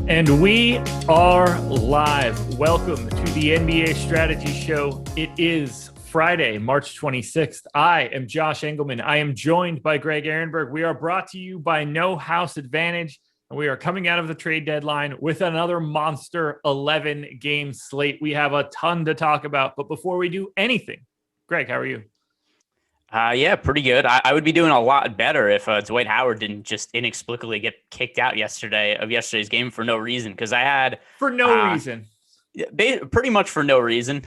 And we are live. Welcome to the NBA Strategy Show. It is Friday, March 26th. I am Josh Engleman. I am joined by Greg Ehrenberg. We are brought to you by No House Advantage, and we are coming out of the trade deadline with another monster 11-game slate. We have a ton to talk about, but before we do anything, Greg, how are you? Yeah, pretty good. I would be doing a lot better if Dwight Howard didn't just inexplicably get kicked out yesterday's game for no reason. Because I had For no reason. Pretty much for no reason.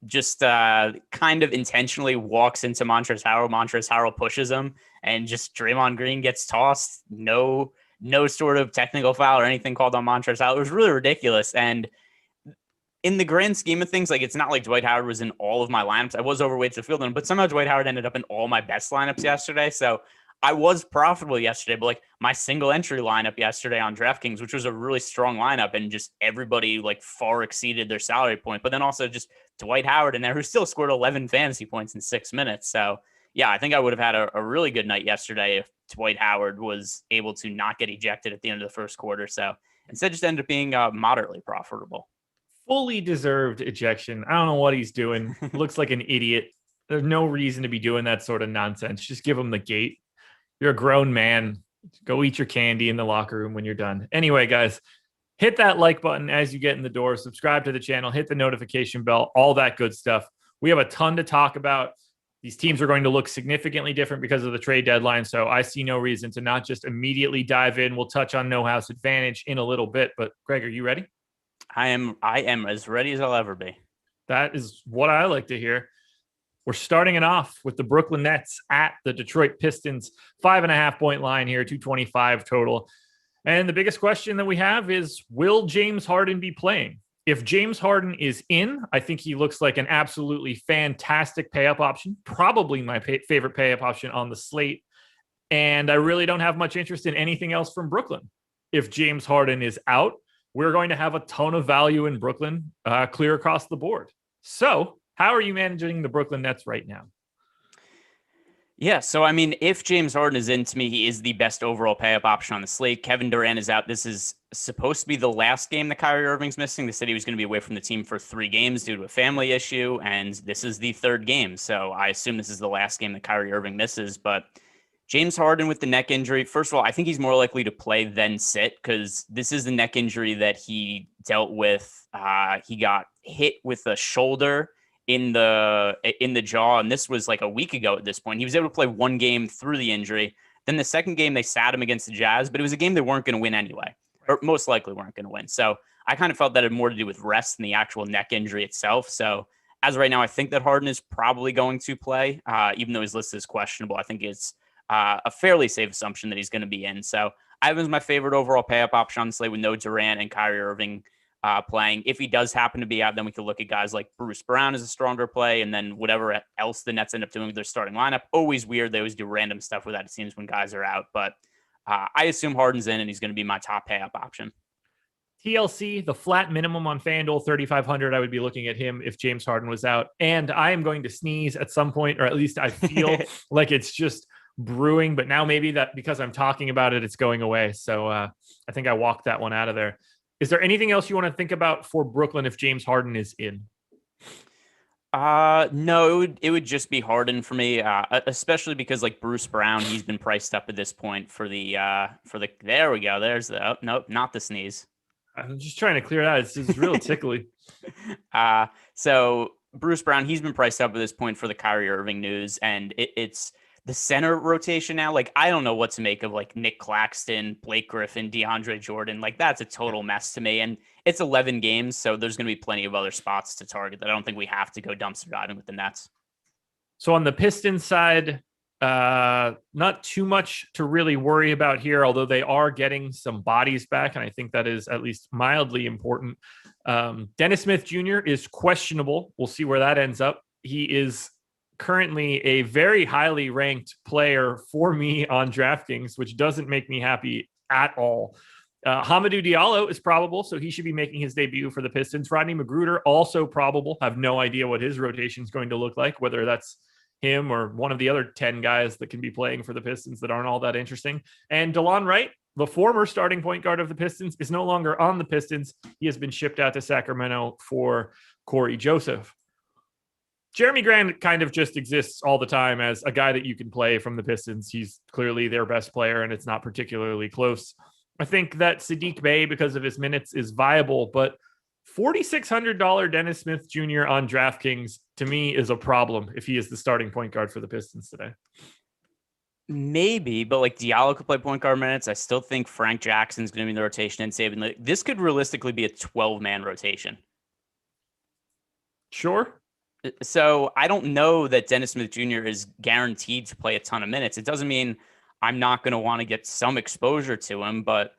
Just kind of intentionally walks into Montrezl Harrell. Montrezl Harrell pushes him, and just Draymond Green gets tossed. No sort of technical foul or anything called on Montrezl Harrell. It was really ridiculous. And in the grand scheme of things, like, it's not like Dwight Howard was in all of my lineups. I was overweight to field him, but somehow Dwight Howard ended up in all my best lineups yesterday. So I was profitable yesterday, but like my single entry lineup yesterday on DraftKings, which was a really strong lineup, and just everybody like far exceeded their salary point. But then also just Dwight Howard in there, who still scored 11 fantasy points in 6 minutes. So yeah, I think I would have had a really good night yesterday if Dwight Howard was able to not get ejected at the end of the first quarter. So instead, just ended up being moderately profitable. Fully deserved ejection. I don't know what he's doing. Looks like an idiot. There's no reason to be doing that sort of nonsense. Just give him the gate. You're a grown man. Go eat your candy in the locker room when you're done. Anyway, guys, hit that like button as you get in the door. Subscribe to the channel. Hit the notification bell. All that good stuff. We have a ton to talk about. These teams are going to look significantly different because of the trade deadline, so I see no reason to not just immediately dive in. We'll touch on No House Advantage in a little bit, but Greg, are you ready? I am as ready as I'll ever be. That is what I like to hear. We're starting it off with the Brooklyn Nets at the Detroit Pistons. 5.5 point line here, 225 total. And the biggest question that we have is, will James Harden be playing? If James Harden is in, I think he looks like an absolutely fantastic pay-up option. Probably my favorite pay-up option on the slate. And I really don't have much interest in anything else from Brooklyn. If James Harden is out, we're going to have a ton of value in Brooklyn clear across the board. So how are you managing the Brooklyn Nets right now? Yeah, so I mean, if James Harden is in, to me, he is the best overall pay-up option on the slate. Kevin Durant is out. This is supposed to be the last game that Kyrie Irving's missing. They said he was going to be away from the team for 3 games due to a family issue, and this is the 3rd game. So I assume this is the last game that Kyrie Irving misses, but James Harden with the neck injury, first of all, I think he's more likely to play than sit, because this is the neck injury that he dealt with. He got hit with a shoulder in the jaw, and this was like a week ago at this point. He was able to play 1 game through the injury. Then the second game, they sat him against the Jazz, but it was a game they weren't going to win anyway, or most likely weren't going to win. So I kind of felt that it had more to do with rest than the actual neck injury itself. So as of right now, I think that Harden is probably going to play, even though his list is questionable. I think it's a fairly safe assumption that he's going to be in. So I have him as my favorite overall pay-up option on the slate with no Durant and Kyrie Irving playing. If he does happen to be out, then we could look at guys like Bruce Brown as a stronger play, and then whatever else the Nets end up doing with their starting lineup. Always weird. They always do random stuff with that, it seems, when guys are out. But I assume Harden's in, and he's going to be my top pay-up option. TLC, the flat minimum on FanDuel, 3,500. I would be looking at him if James Harden was out. And I am going to sneeze at some point, or at least I feel like it's just brewing, but now maybe that because I'm talking about it, it's going away. So I think I walked that one out of there. Is there anything else you want to think about for Brooklyn if James Harden is in? No, it would just be Harden for me, especially because like Bruce Brown, he's been priced up at this point for the there we go. There's the nope, not the sneeze. I'm just trying to clear it out. It's just real tickly. So Bruce Brown, he's been priced up at this point for the Kyrie Irving news, and it's the center rotation now. Like, I don't know what to make of like Nick Claxton, Blake Griffin, DeAndre Jordan. Like, that's a total mess to me. And it's 11 games, so there's going to be plenty of other spots to target that I don't think we have to go dumpster diving with the Nets. So on the Pistons side, not too much to really worry about here, although they are getting some bodies back, and I think that is at least mildly important. Dennis Smith Jr. is questionable. We'll see where that ends up. He is currently a very highly ranked player for me on DraftKings, which doesn't make me happy at all. Hamidou Diallo is probable, so he should be making his debut for the Pistons. Rodney McGruder, also probable. Have no idea what his rotation is going to look like, whether that's him or one of the other 10 guys that can be playing for the Pistons that aren't all that interesting. And DeLon Wright, the former starting point guard of the Pistons, is no longer on the Pistons. He has been shipped out to Sacramento for Corey Joseph. Jeremy Grant kind of just exists all the time as a guy that you can play from the Pistons. He's clearly their best player, and it's not particularly close. I think that Saddiq Bey, because of his minutes, is viable, but $4,600 Dennis Smith Jr. on DraftKings, to me, is a problem if he is the starting point guard for the Pistons today. Maybe, but like Diallo could play point guard minutes. I still think Frank Jackson's going to be in the rotation and saving. This could realistically be a 12-man rotation. Sure. So I don't know that Dennis Smith Jr. is guaranteed to play a ton of minutes. It doesn't mean I'm not going to want to get some exposure to him, but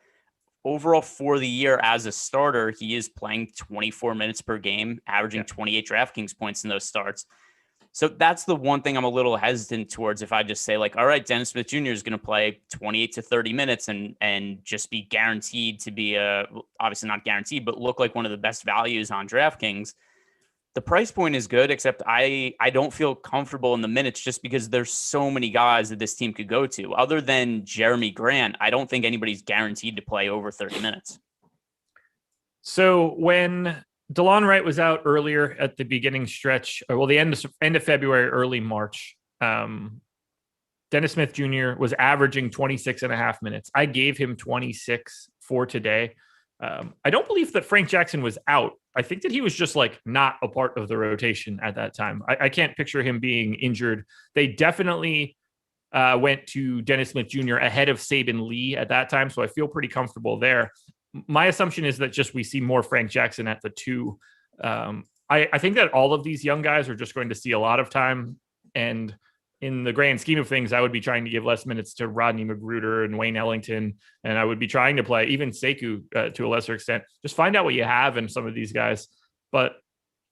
overall for the year as a starter, he is playing 24 minutes per game, averaging 28 DraftKings points in those starts. So that's the one thing I'm a little hesitant towards. If I just say like, all right, Dennis Smith Jr. is going to play 28 to 30 minutes and just be guaranteed to be obviously not guaranteed, but look like one of the best values on DraftKings. The price point is good, except I don't feel comfortable in the minutes just because there's so many guys that this team could go to. Other than Jeremy Grant, I don't think anybody's guaranteed to play over 30 minutes. So when DeLon Wright was out earlier at the beginning stretch, the end of February, early March, Dennis Smith Jr. was averaging 26 and a half minutes. I gave him 26 for today. I don't believe that Frank Jackson was out. I think that he was just like not a part of the rotation at that time. I can't picture him being injured. They definitely went to Dennis Smith Jr. ahead of Saban Lee at that time, so I feel pretty comfortable there. My assumption is that just we see more Frank Jackson at the 2. I think that all of these young guys are just going to see a lot of time, and in the grand scheme of things, I would be trying to give less minutes to Rodney Magruder and Wayne Ellington, and I would be trying to play even Sekou to a lesser extent. Just find out what you have in some of these guys. But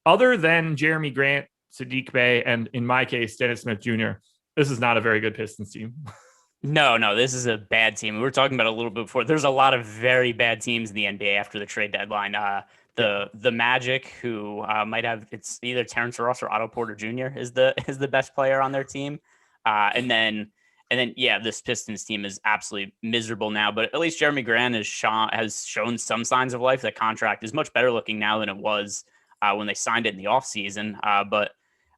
other than Jeremy Grant, Saddiq Bey, and in my case, Dennis Smith Jr., this is not a very good Pistons team. No, this is a bad team. We were talking about it a little bit before. There's a lot of very bad teams in the NBA after the trade deadline. The Magic, who might have, it's either Terrence Ross or Otto Porter Jr. is the best player on their team, and then this Pistons team is absolutely miserable now. But at least Jeremy Grant has shown some signs of life. That contract is much better looking now than it was when they signed it in the offseason. But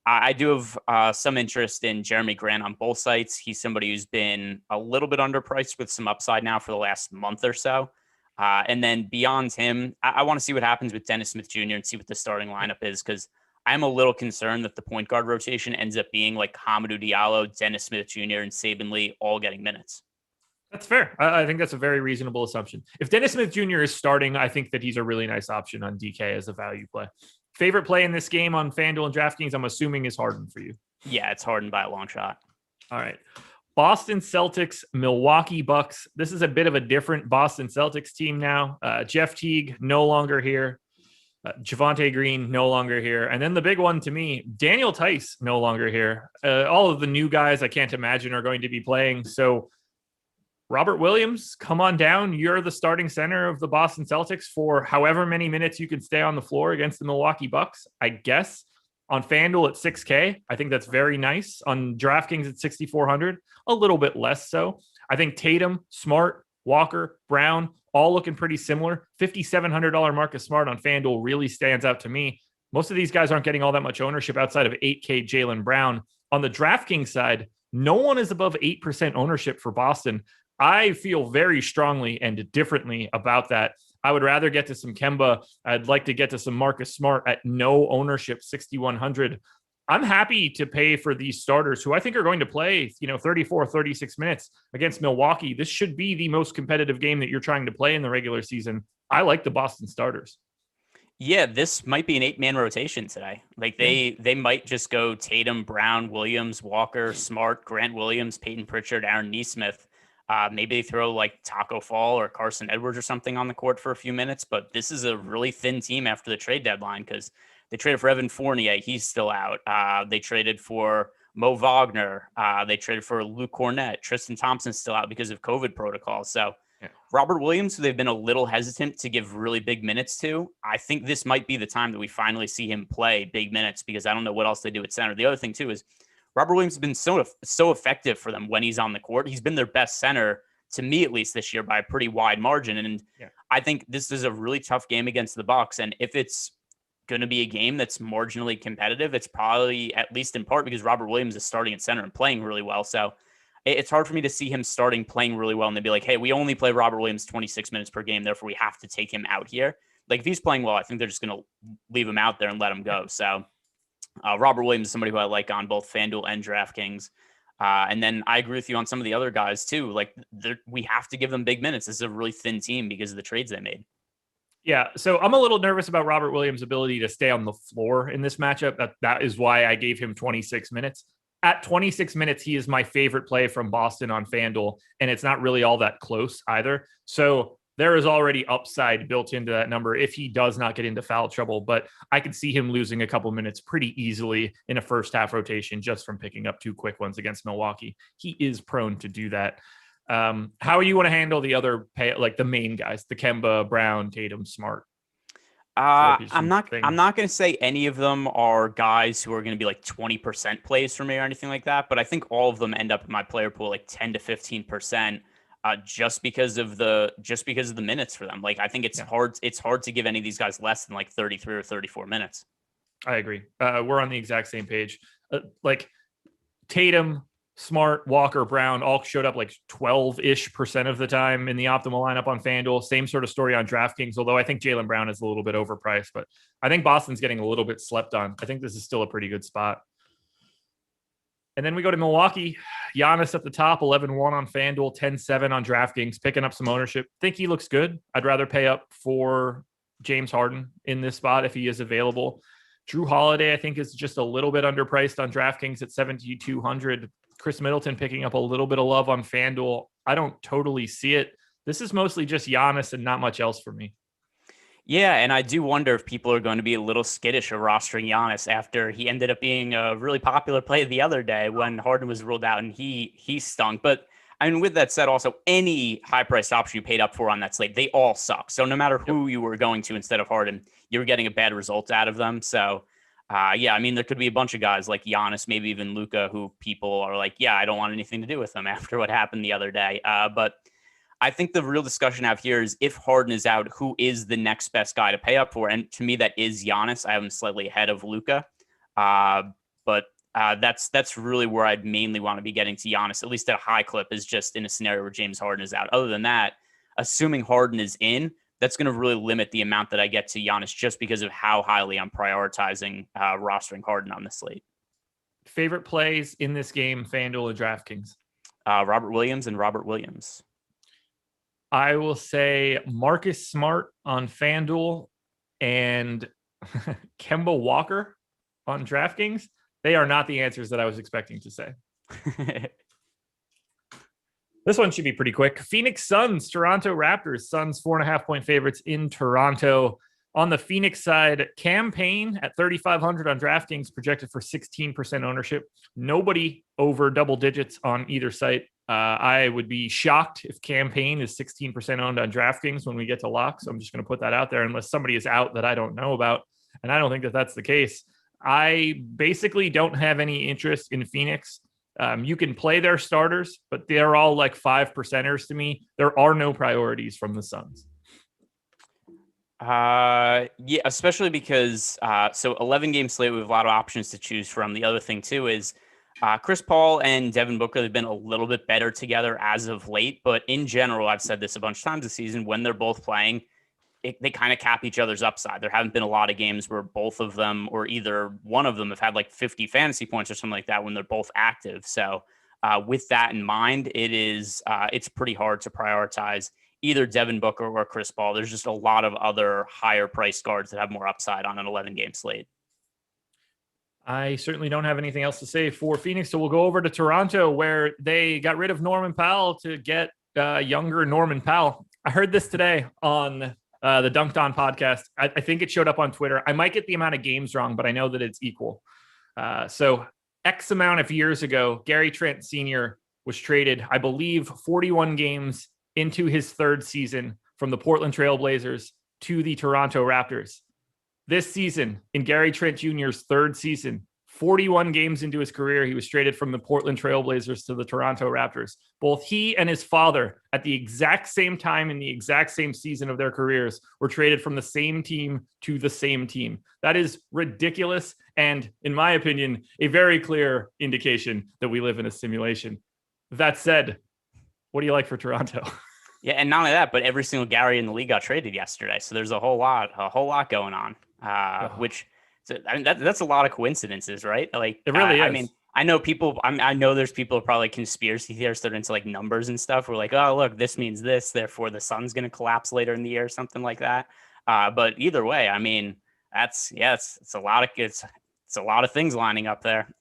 I do have some interest in Jeremy Grant on both sites. He's somebody who's been a little bit underpriced with some upside now for the last month or so. And then beyond him, I want to see what happens with Dennis Smith Jr. and see what the starting lineup is, because I'm a little concerned that the point guard rotation ends up being like Hamidou Diallo, Dennis Smith Jr., and Saban Lee all getting minutes. That's fair. I think that's a very reasonable assumption. If Dennis Smith Jr. is starting, I think that he's a really nice option on DK as a value play. Favorite play in this game on FanDuel and DraftKings, I'm assuming, is Harden for you. Yeah, it's Harden by a long shot. All right. Boston Celtics, Milwaukee Bucks. This is a bit of a different Boston Celtics team now. Jeff Teague, no longer here. Javonte Green, no longer here. And then the big one to me, Daniel Tice, no longer here. All of the new guys I can't imagine are going to be playing. So Robert Williams, come on down. You're the starting center of the Boston Celtics for however many minutes you can stay on the floor against the Milwaukee Bucks, I guess. On FanDuel at $6K, I think that's very nice. On DraftKings at $6,400, a little bit less so. I think Tatum, Smart, Walker, Brown, all looking pretty similar. $5,700 Marcus Smart on FanDuel really stands out to me. Most of these guys aren't getting all that much ownership outside of 8K Jaylen Brown. On the DraftKings side, no one is above 8% ownership for Boston. I feel very strongly and differently about that. I would rather get to some Kemba. I'd like to get to some Marcus Smart at no ownership, 6,100. I'm happy to pay for these starters who I think are going to play, 34, 36 minutes against Milwaukee. This should be the most competitive game that you're trying to play in the regular season. I like the Boston starters. Yeah, this might be an 8-man rotation today. Like they might just go Tatum, Brown, Williams, Walker, Smart, Grant Williams, Peyton Pritchard, Aaron Nesmith. Maybe they throw like Taco Fall or Carson Edwards or something on the court for a few minutes, but this is a really thin team after the trade deadline because they traded for Evan Fournier. He's still out. They traded for Mo Wagner. They traded for Luke Cornett. Tristan Thompson's still out because of COVID protocols. So Robert Williams, who they've been a little hesitant to give really big minutes to, I think this might be the time that we finally see him play big minutes because I don't know what else they do at center. The other thing too is Robert Williams has been so effective for them when he's on the court. He's been their best center to me at least this year, by a pretty wide margin. And I think this is a really tough game against the Bucks. And if it's going to be a game that's marginally competitive, it's probably at least in part because Robert Williams is starting at center and playing really well. So it's hard for me to see him playing really well and they'd be like, hey, we only play Robert Williams 26 minutes per game, therefore we have to take him out here. Like, if he's playing well, I think they're just going to leave him out there and let him go. So Robert Williams is somebody who I like on both FanDuel and DraftKings. And then I agree with you on some of the other guys too. Like, we have to give them big minutes. This is a really thin team because of the trades they made. Yeah, so I'm a little nervous about Robert Williams' ability to stay on the floor in this matchup. That is why I gave him 26 minutes. At 26 minutes, he is my favorite play from Boston on FanDuel, and it's not really all that close either. So there is already upside built into that number if he does not get into foul trouble, but I could see him losing a couple minutes pretty easily in a first half rotation just from picking up 2 quick ones against Milwaukee. He is prone to do that. How you want to handle the other like the main guys, the Kemba, Brown, Tatum, Smart? I'm not going to say any of them are guys who are going to be like 20% plays for me or anything like that, but I think all of them end up in my player pool like 10 to 15%. Just because of the minutes for them. Like, I think it's hard to give any of these guys less than like 33 or 34 minutes. I agree. We're on the exact same page. Like Tatum, Smart, Walker, Brown all showed up like 12-ish% of the time in the optimal lineup on FanDuel. Same sort of story on DraftKings, although I think Jaylen Brown is a little bit overpriced, but I think Boston's getting a little bit slept on. I think this is still a pretty good spot. And then we go to Milwaukee. Giannis at the top, 11-1 on FanDuel, 10-7 on DraftKings, picking up some ownership. Think he looks good. I'd rather pay up for James Harden in this spot if he is available. Drew Holiday, I think, is just a little bit underpriced on DraftKings at 7,200. Chris Middleton picking up a little bit of love on FanDuel. I don't totally see it. This is mostly just Giannis and not much else for me. Yeah, and I do wonder if people are going to be a little skittish of rostering Giannis after he ended up being a really popular play the other day when Harden was ruled out and he stunk. But I mean, with that said, also any high-priced option you paid up for on that slate, they all suck. So no matter who you were going to instead of Harden, you were getting a bad result out of them. So yeah, I mean, there could be a bunch of guys like Giannis, maybe even Luka, who people are like, yeah, I don't want anything to do with them after what happened the other day. But I think the real discussion out here is if Harden is out, who is the next best guy to pay up for? And to me, that is Giannis. I have him slightly ahead of Luka. But that's really where I'd mainly want to be getting to Giannis, at least at a high clip, is just in a scenario where James Harden is out. Other than that, assuming Harden is in, that's going to really limit the amount that I get to Giannis just because of how highly I'm prioritizing rostering Harden on the slate. Favorite plays in this game, FanDuel and DraftKings? Robert Williams and Robert Williams. I will say Marcus Smart on FanDuel and Kemba Walker on DraftKings. They are not the answers that I was expecting to say. This one should be pretty quick. Phoenix Suns, Toronto Raptors. Suns 4.5-point favorites in Toronto. On the Phoenix side, Cam Payne at 3,500 on DraftKings, projected for 16% ownership. Nobody over double digits on either site. I would be shocked if Cam Payne is 16% owned on DraftKings when we get to lock. So I'm just going to put that out there unless somebody is out that I don't know about. And I don't think that that's the case. I basically don't have any interest in Phoenix. You can play their starters, but they're all like 5%ers to me. There are no priorities from the Suns. Yeah, especially because so 11 game slate, we have a lot of options to choose from. The other thing too is Chris Paul and Devin Booker have been a little bit better together as of late, but in general, I've said this a bunch of times this season, when they're both playing, they kind of cap each other's upside. There haven't been a lot of games where both of them or either one of them have had like 50 fantasy points or something like that when they're both active. So with that in mind, it's pretty hard to prioritize either Devin Booker or Chris Paul. There's just a lot of other higher priced guards that have more upside on an 11 game slate. I certainly don't have anything else to say for Phoenix. So we'll go over to Toronto, where they got rid of Norman Powell to get younger Norman Powell. I heard this today on the Dunked On podcast. I think it showed up on Twitter. I might get the amount of games wrong, but I know that it's equal. So X amount of years ago, Gary Trent Sr. was traded, I believe, 41 games into his third season from the Portland Trail Blazers to the Toronto Raptors. This season, in Gary Trent Jr.'s third season, 41 games into his career, he was traded from the Portland Trailblazers to the Toronto Raptors. Both he and his father, at the exact same time in the exact same season of their careers, were traded from the same team to the same team. That is ridiculous. And in my opinion, a very clear indication that we live in a simulation. That said, what do you like for Toronto? Yeah, and not only that, but every single Gary in the league got traded yesterday. So there's a whole lot going on, which I mean, that's a lot of coincidences, right? Like it really is. I mean, I know people. I know there's people who are probably conspiracy theorists that are into like numbers and stuff. We're like, oh, look, this means this, therefore the sun's going to collapse later in the year, or something like that. But either way, I mean, it's a lot of things lining up there.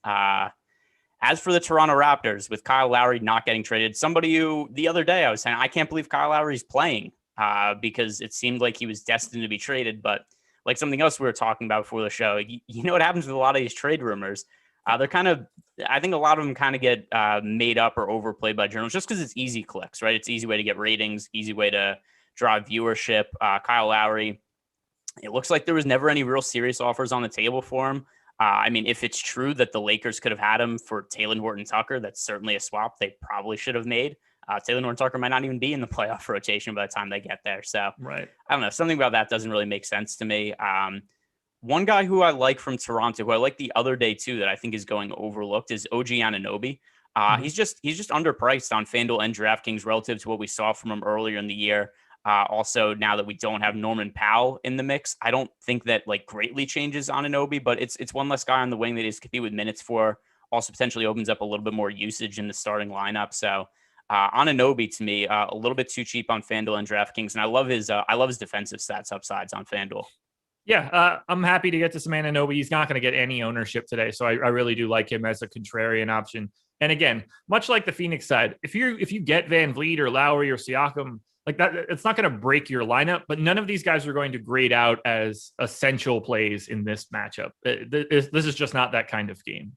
As for the Toronto Raptors, with Kyle Lowry not getting traded, somebody who the other day I was saying, I can't believe Kyle Lowry's playing because it seemed like he was destined to be traded. But like something else we were talking about before the show, you know what happens with a lot of these trade rumors? They're kind of, I think a lot of them kind of get made up or overplayed by journalists just because it's easy clicks, right? It's an easy way to get ratings, easy way to draw viewership. Kyle Lowry, it looks like there was never any real serious offers on the table for him. I mean, if it's true that the Lakers could have had him for Taylor Horton-Tucker, that's certainly a swap they probably should have made. Taylor Horton-Tucker might not even be in the playoff rotation by the time they get there. So right. I don't know. Something about that doesn't really make sense to me. One guy who I like from Toronto, who I like the other day too, that I think is going overlooked is OG Anunoby. He's just underpriced on FanDuel and DraftKings relative to what we saw from him earlier in the year. Also, now that we don't have Norman Powell in the mix, I don't think that like greatly changes Anunoby, but it's one less guy on the wing that he's compete with minutes for. Also potentially opens up a little bit more usage in the starting lineup. So Anunoby to me, a little bit too cheap on FanDuel and DraftKings, and I love his defensive stats upsides on FanDuel. Yeah, I'm happy to get to some Anunoby. He's not going to get any ownership today, so I really do like him as a contrarian option. And again, much like the Phoenix side, if you get Van Vliet or Lowry or Siakam, like that, it's not going to break your lineup, but none of these guys are going to grade out as essential plays in this matchup. This is just not that kind of game.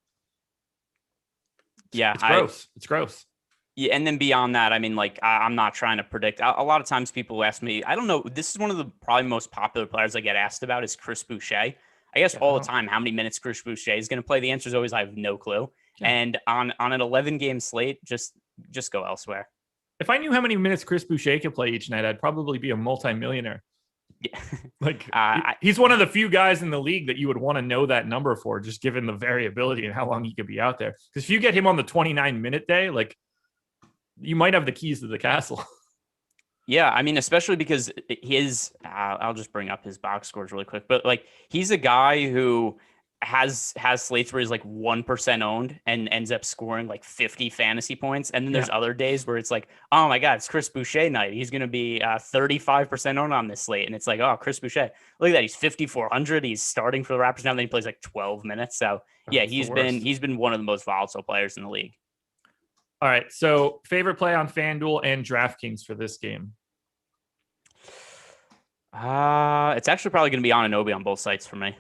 Yeah, it's gross. Yeah, and then beyond that, I mean, like, I'm not trying to predict. A lot of times people ask me, I don't know, this is one of the probably most popular players I get asked about is Chris Boucher. I guess all the time, how many minutes Chris Boucher is going to play? The answer is always, I have no clue. Yeah. And on an 11-game slate, just go elsewhere. If I knew how many minutes Chris Boucher could play each night, I'd probably be a multimillionaire. Yeah. Like he's one of the few guys in the league that you would want to know that number for, just given the variability and how long he could be out there. Because if you get him on the 29-minute day, like you might have the keys to the castle. Yeah, I mean, especially because his, I'll just bring up his box scores really quick, but like he's a guy who has slates where he's like 1% owned and ends up scoring like 50 fantasy points. And then there's other days where it's like, oh my God, it's Chris Boucher night. He's going to be 35% owned on this slate. And it's like, oh, Chris Boucher, look at that. He's 5,400. He's starting for the Raptors now. Then he plays like 12 minutes. So yeah, he's been one of the most volatile players in the league. All right. So favorite play on FanDuel and DraftKings for this game? It's actually probably going to be Anunoby on both sites for me.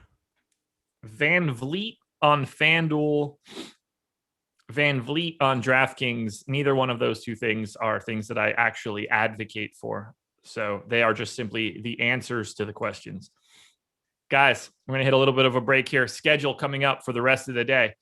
Van Vliet on FanDuel, Van Vliet on DraftKings. Neither one of those two things are things that I actually advocate for. So they are just simply the answers to the questions. Guys, we're going to hit a little bit of a break here. Schedule coming up for the rest of the day.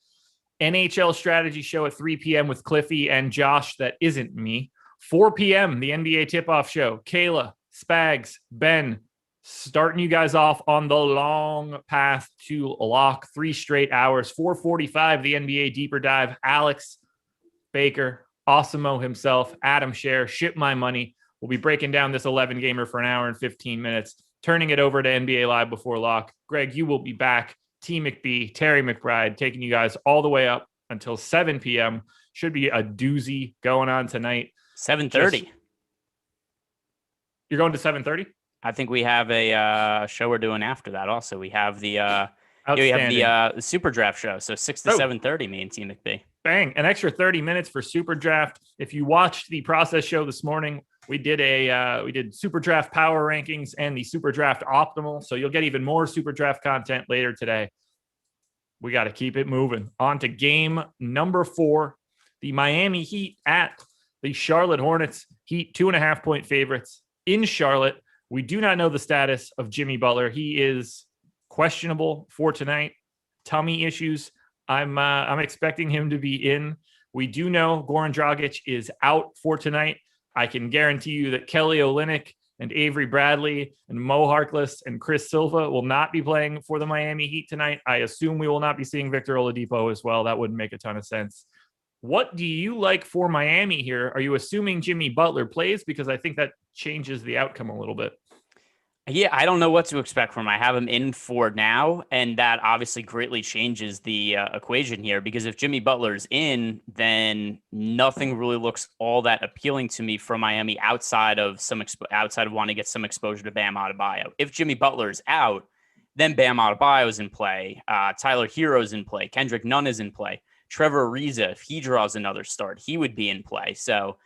NHL strategy show at 3 p.m. with Cliffy and Josh. That isn't me. 4 p.m. the NBA tip-off show. Kayla, Spags, Ben, starting you guys off on the long path to lock. 3 straight hours. 4:45 the NBA deeper dive. Alex Baker, Awesemo himself, Adam Scher, Ship My Money. We'll be breaking down this 11 gamer for an hour and 15 minutes, turning it over to NBA Live before lock. Greg, you will be back. T. McBee, Terry McBride, taking you guys all the way up until 7 p.m. Should be a doozy going on tonight. 7:30. You're going to 7:30? I think we have a show we're doing after that. Also, we have the Super Draft show. So 6 to 7:30. Me and T. McBee. Bang! An extra 30 minutes for Super Draft. If you watched the process show this morning, we did Super Draft Power Rankings and the Super Draft Optimal. So you'll get even more Super Draft content later today. We got to keep it moving. On to game number 4. The Miami Heat at the Charlotte Hornets. Heat 2.5-point favorites in Charlotte. We do not know the status of Jimmy Butler. He is questionable for tonight. Tummy issues. I'm expecting him to be in. We do know Goran Dragic is out for tonight. I can guarantee you that Kelly Olynyk and Avery Bradley and Mo Harkless and Chris Silva will not be playing for the Miami Heat tonight. I assume we will not be seeing Victor Oladipo as well. That wouldn't make a ton of sense. What do you like for Miami here? Are you assuming Jimmy Butler plays? Because I think that changes the outcome a little bit. Yeah, I don't know what to expect from him. I have him in for now, and that obviously greatly changes the equation here, because if Jimmy Butler's in, then nothing really looks all that appealing to me from Miami outside of wanting to get some exposure to Bam Adebayo. If Jimmy Butler's out, then Bam Adebayo's in play. Tyler Hero's in play. Kendrick Nunn is in play. Trevor Ariza, if he draws another start, he would be in play. So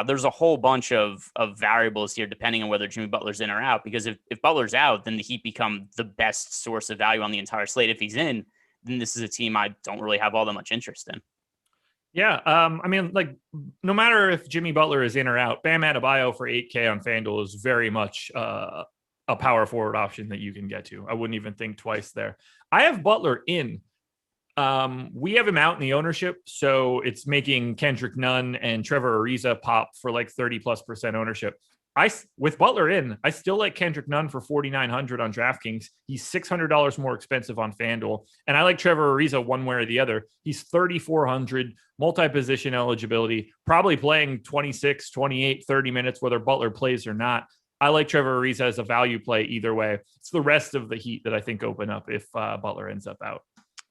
there's a whole bunch of variables here, depending on whether Jimmy Butler's in or out, because if Butler's out, then the Heat become the best source of value on the entire slate. If he's in, then this is a team I don't really have all that much interest in. Yeah. I mean, like, no matter if Jimmy Butler is in or out, Bam Adebayo for 8K on FanDuel is very much a power forward option that you can get to. I wouldn't even think twice there. I have Butler in. We have him out in the ownership, so it's making Kendrick Nunn and Trevor Ariza pop for like 30+% ownership. With Butler in, I still like Kendrick Nunn for 4,900 on DraftKings. He's $600 more expensive on FanDuel, and I like Trevor Ariza one way or the other. He's 3,400, multi-position eligibility, probably playing 26, 28, 30 minutes, whether Butler plays or not. I like Trevor Ariza as a value play either way. It's the rest of the Heat that I think open up if Butler ends up out.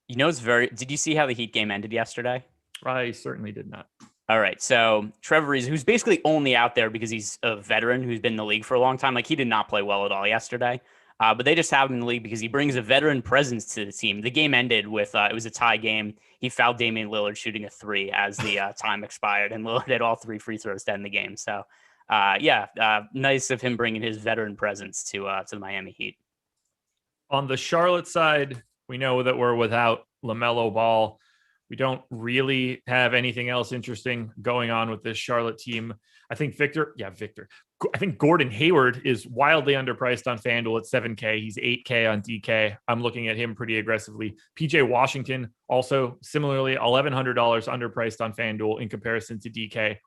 You know, did you see how the Heat game ended yesterday? I certainly did not. All right. So Trevor Ariza, who's basically only out there because he's a veteran who's been in the league for a long time. Like, he did not play well at all yesterday. But they just have him in the league because he brings a veteran presence to the team. The game ended with, it was a tie game. He fouled Damian Lillard shooting a 3 as the time expired, and Lillard had all 3 free throws to end the game. So nice of him bringing his veteran presence to the Miami Heat. On the Charlotte side, we know that we're without LaMelo Ball. We don't really have anything else interesting going on with this Charlotte team. I think I think Gordon Hayward is wildly underpriced on FanDuel at 7K. He's 8K on DK. I'm looking at him pretty aggressively. PJ Washington, also similarly $1,100 underpriced on FanDuel in comparison to DK.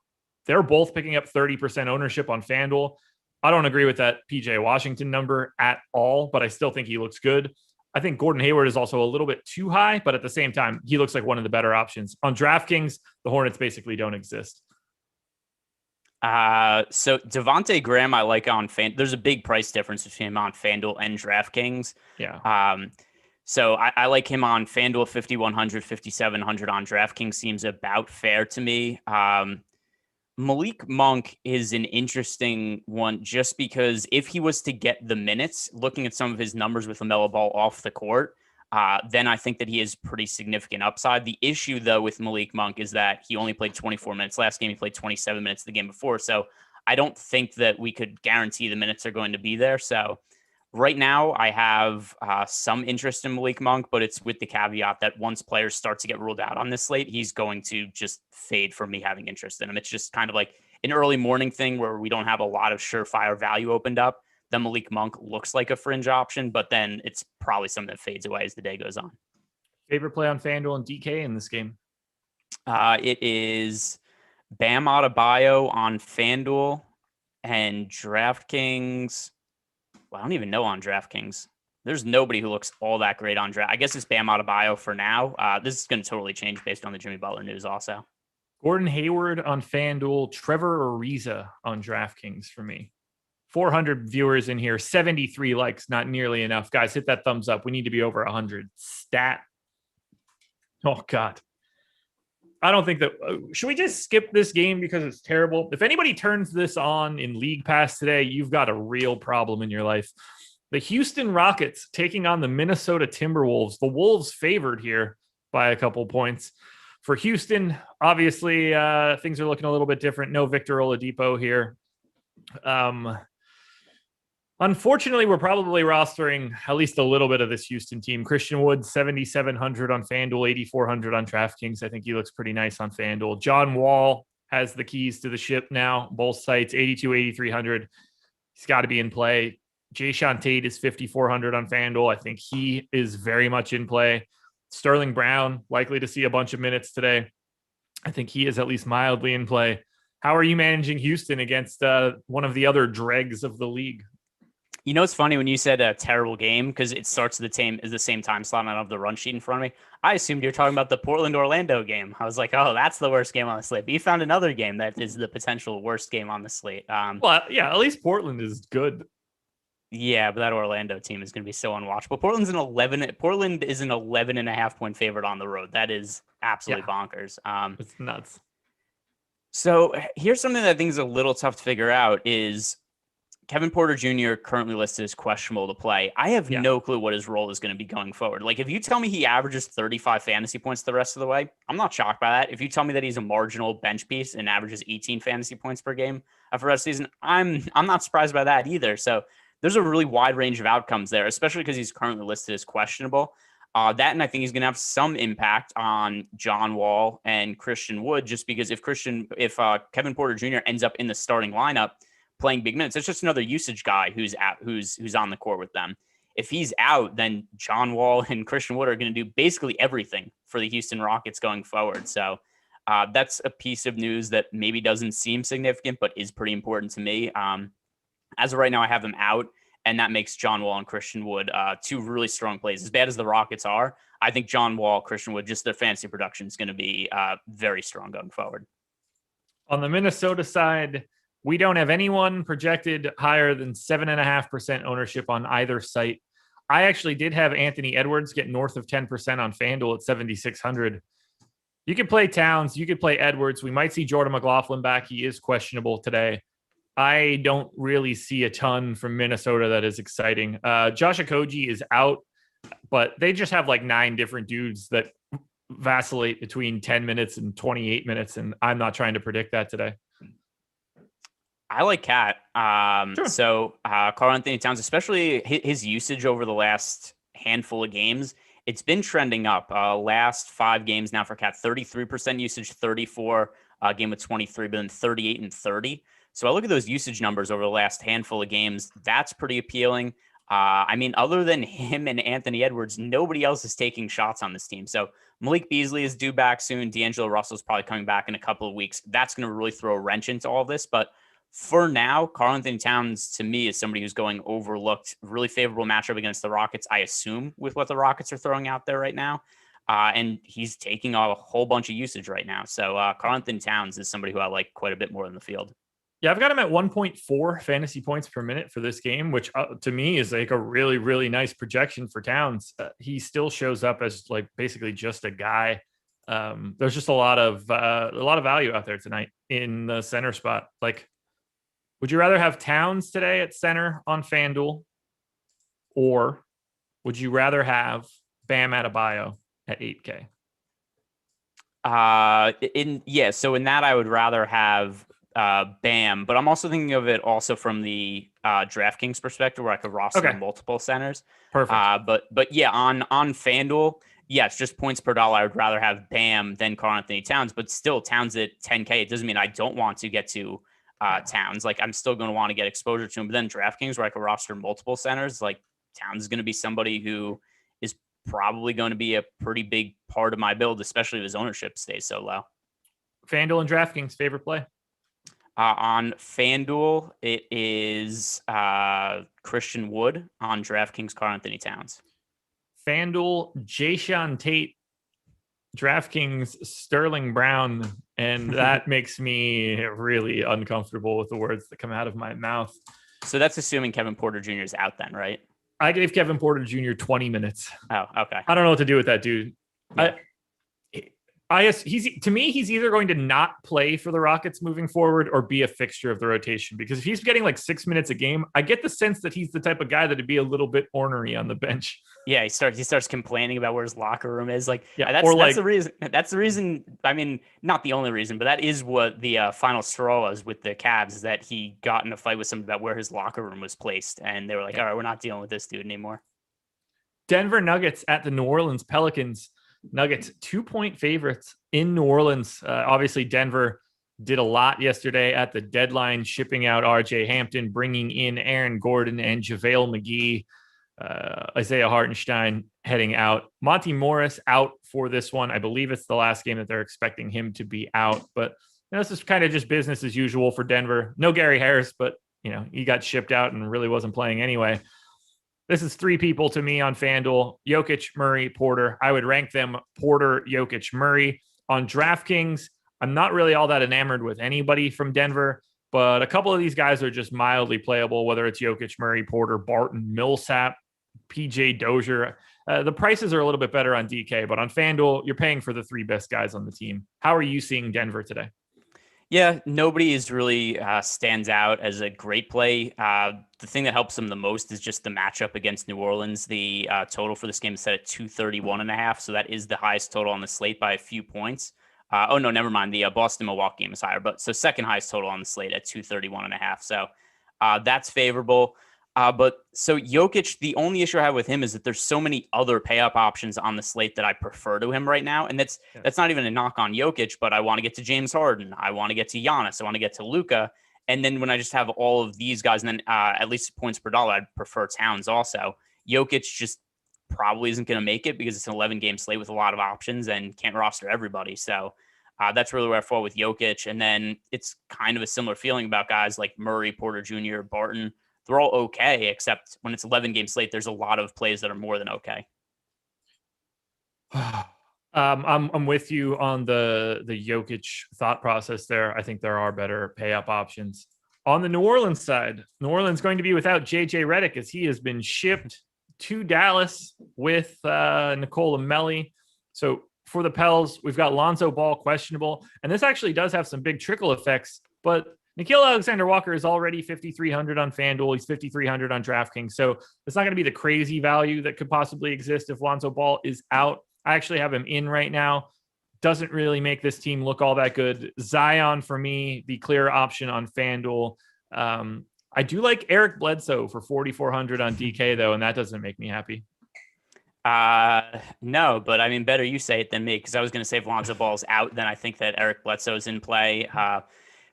They're both picking up 30% ownership on FanDuel. I don't agree with that PJ Washington number at all, but I still think he looks good. I think Gordon Hayward is also a little bit too high, but at the same time, he looks like one of the better options. On DraftKings, the Hornets basically don't exist. So Devontae Graham, I like on there's a big price difference between him on FanDuel and DraftKings. Yeah. So I like him on FanDuel 5,100, 5,700 on DraftKings seems about fair to me. Malik Monk is an interesting one just because if he was to get the minutes, looking at some of his numbers with LaMelo Ball off the court, then I think that he has pretty significant upside. The issue, though, with Malik Monk is that he only played 24 minutes last game. He played 27 minutes the game before. So I don't think that we could guarantee the minutes are going to be there. So right now I have some interest in Malik Monk, but it's with the caveat that once players start to get ruled out on this slate, he's going to just fade from me having interest in him. It's just kind of like an early morning thing where we don't have a lot of surefire value opened up. Then Malik Monk looks like a fringe option, but then it's probably something that fades away as the day goes on. Favorite play on FanDuel and DK in this game? It is Bam Adebayo on FanDuel and DraftKings. Well, I don't even know on DraftKings. There's nobody who looks all that great on draft. I guess it's Bam Adebayo for now. This is going to totally change based on the Jimmy Butler news also. Gordon Hayward on FanDuel, Trevor Ariza on DraftKings for me. 400 viewers in here, 73 likes, not nearly enough. Guys, hit that thumbs up. We need to be over 100. Stat. Oh, God. I don't think that... should we just skip this game because it's terrible? If anybody turns this on in League Pass today, you've got a real problem in your life. The Houston Rockets taking on the Minnesota Timberwolves. The Wolves favored here by a couple points. For Houston, obviously, things are looking a little bit different. No Victor Oladipo here. Unfortunately, we're probably rostering at least a little bit of this Houston team. Christian Wood, 7,700 on FanDuel, 8,400 on DraftKings. I think he looks pretty nice on FanDuel. John Wall has the keys to the ship now. Both sites, 82, 8,300. He's got to be in play. Jayshawn Tate is 5,400 on FanDuel. I think he is very much in play. Sterling Brown, likely to see a bunch of minutes today. I think he is at least mildly in play. How are you managing Houston against one of the other dregs of the league? You know, it's funny when you said a terrible game because it starts at the same time slot and I don't have the run sheet in front of me. I assumed you're talking about the Portland-Orlando game. I was like, oh, that's the worst game on the slate. But you found another game that is the potential worst game on the slate. Well, yeah, at least Portland is good. Yeah, but that Orlando team is going to be so unwatchable. Portland is an 11.5 point favorite on the road. That is absolutely bonkers. It's nuts. So here's something that I think is a little tough to figure out is Kevin Porter Jr. currently listed as questionable to play. I have no clue what his role is going to be going forward. Like, if you tell me he averages 35 fantasy points the rest of the way, I'm not shocked by that. If you tell me that he's a marginal bench piece and averages 18 fantasy points per game for the rest of the season, I'm not surprised by that either. So there's a really wide range of outcomes there, especially because he's currently listed as questionable. That, and I think he's going to have some impact on John Wall and Christian Wood, just because if Kevin Porter Jr. ends up in the starting lineup playing big minutes, it's just another usage guy who's on the court with them. If he's out, then John Wall and Christian Wood are going to do basically everything for the Houston Rockets going forward. So that's a piece of news that maybe doesn't seem significant, but is pretty important to me. As of right now, I have them out. And that makes John Wall and Christian Wood two really strong plays. As bad as the Rockets are, I think John Wall, Christian Wood, just their fantasy production is going to be very strong going forward. On the Minnesota side, we don't have anyone projected higher than 7.5% ownership on either site. I actually did have Anthony Edwards get north of 10% on FanDuel at 7,600. You could play Towns. You could play Edwards. We might see Jordan McLaughlin back. He is questionable today. I don't really see a ton from Minnesota that is exciting. Josh Okogie is out, but they just have like 9 different dudes that vacillate between 10 minutes and 28 minutes, and I'm not trying to predict that today. I like Cat. Sure. So Karl-Anthony Towns, especially his usage over the last handful of games, it's been trending up. Last 5 games now for Cat, 33% usage, 34 game with 23, but then 38 and 30. So I look at those usage numbers over the last handful of games. That's pretty appealing. I mean, other than him and Anthony Edwards, nobody else is taking shots on this team. So Malik Beasley is due back soon. D'Angelo Russell's probably coming back in a couple of weeks. That's going to really throw a wrench into all this. But for now, Karl-Anthony Towns, to me, is somebody who's going overlooked. Really favorable matchup against the Rockets, I assume, with what the Rockets are throwing out there right now. And he's taking a whole bunch of usage right now. So Karl-Anthony Towns is somebody who I like quite a bit more in the field. Yeah, I've got him at 1.4 fantasy points per minute for this game, which to me is like a really, really nice projection for Towns. He still shows up as like basically just a guy. There's just a lot of value out there tonight in the center spot. Like, would you rather have Towns today at center on FanDuel, or would you rather have Bam Adebayo at 8K? So in that, I would rather have Bam, but I'm also thinking of it also from the DraftKings perspective, where I could roster multiple centers. Perfect. But yeah, on FanDuel, yes, just points per dollar. I would rather have Bam than Karl-Anthony Towns, but still Towns at 10K. It doesn't mean I don't want to get to Towns. Like, I'm still going to want to get exposure to him. But then DraftKings, where I could roster multiple centers, like Towns is going to be somebody who is probably going to be a pretty big part of my build, especially if his ownership stays so low. FanDuel and DraftKings favorite play? On FanDuel, it is Christian Wood. On DraftKings, Karl-Anthony Towns. FanDuel, Jayshawn Tate. DraftKings, Sterling Brown. And that makes me really uncomfortable with the words that come out of my mouth. So that's assuming Kevin Porter Jr. is out then, right? I gave Kevin Porter Jr. 20 minutes. Oh, okay. I don't know what to do with that dude. Yeah. He's either going to not play for the Rockets moving forward or be a fixture of the rotation, because if he's getting like 6 minutes a game, I get the sense that he's the type of guy that'd be a little bit ornery on the bench. Yeah, he starts complaining about where his locker room is. Like, yeah, that's the reason. That's the reason. I mean, not the only reason, but that is what the final straw was with the Cavs, is that he got in a fight with somebody about where his locker room was placed, and they were like, "All right, we're not dealing with this dude anymore." Denver Nuggets at the New Orleans Pelicans. Nuggets 2-point favorites in New Orleans. Obviously, Denver did a lot yesterday at the deadline, shipping out RJ Hampton, bringing in Aaron Gordon and JaVale McGee. Isaiah Hartenstein heading out. Monty Morris out for this one. I believe it's the last game that they're expecting him to be out. But this is kind of just business as usual for Denver. No Gary Harris, but he got shipped out and really wasn't playing anyway. This is three people to me on FanDuel: Jokic, Murray, Porter. I would rank them Porter, Jokic, Murray. On DraftKings, I'm not really all that enamored with anybody from Denver, but a couple of these guys are just mildly playable, whether it's Jokic, Murray, Porter, Barton, Millsap, PJ Dozier. The prices are a little bit better on DK, but on FanDuel, you're paying for the three best guys on the team. How are you seeing Denver today? Yeah, nobody is really stands out as a great play. The thing that helps them the most is just the matchup against New Orleans. The total for this game is set at 231.5, so that is the highest total on the slate by a few points. Oh no, never mind. The Boston-Milwaukee game is higher, but so second highest total on the slate at 231.5. So that's favorable. But so Jokic, the only issue I have with him is that there's so many other pay up options on the slate that I prefer to him right now. And that's not even a knock on Jokic, but I want to get to James Harden. I want to get to Giannis. I want to get to Luka. And then when I just have all of these guys, and then at least points per dollar, I'd prefer Towns also. Jokic just probably isn't going to make it because it's an 11-game slate with a lot of options and can't roster everybody. So that's really where I fall with Jokic. And then it's kind of a similar feeling about guys like Murray, Porter Jr., Barton. They're all okay, except when it's 11-game slate, there's a lot of plays that are more than okay. I'm with you on the Jokic thought process there. I think there are better pay up options. On the New Orleans side, New Orleans going to be without JJ Redick as he has been shipped to Dallas with Nikola Melli. So for the Pels, we've got Lonzo Ball questionable, and this actually does have some big trickle effects, but Nickeil Alexander-Walker is already 5,300 on FanDuel. He's 5,300 on DraftKings. So it's not going to be the crazy value that could possibly exist if Lonzo Ball is out. I actually have him in right now. Doesn't really make this team look all that good. Zion, for me, the clear option on FanDuel. I do like Eric Bledsoe for 4,400 on DK, though, and that doesn't make me happy. No, but I mean, better you say it than me, because I was going to say if Lonzo Ball's out, then I think that Eric Bledsoe is in play.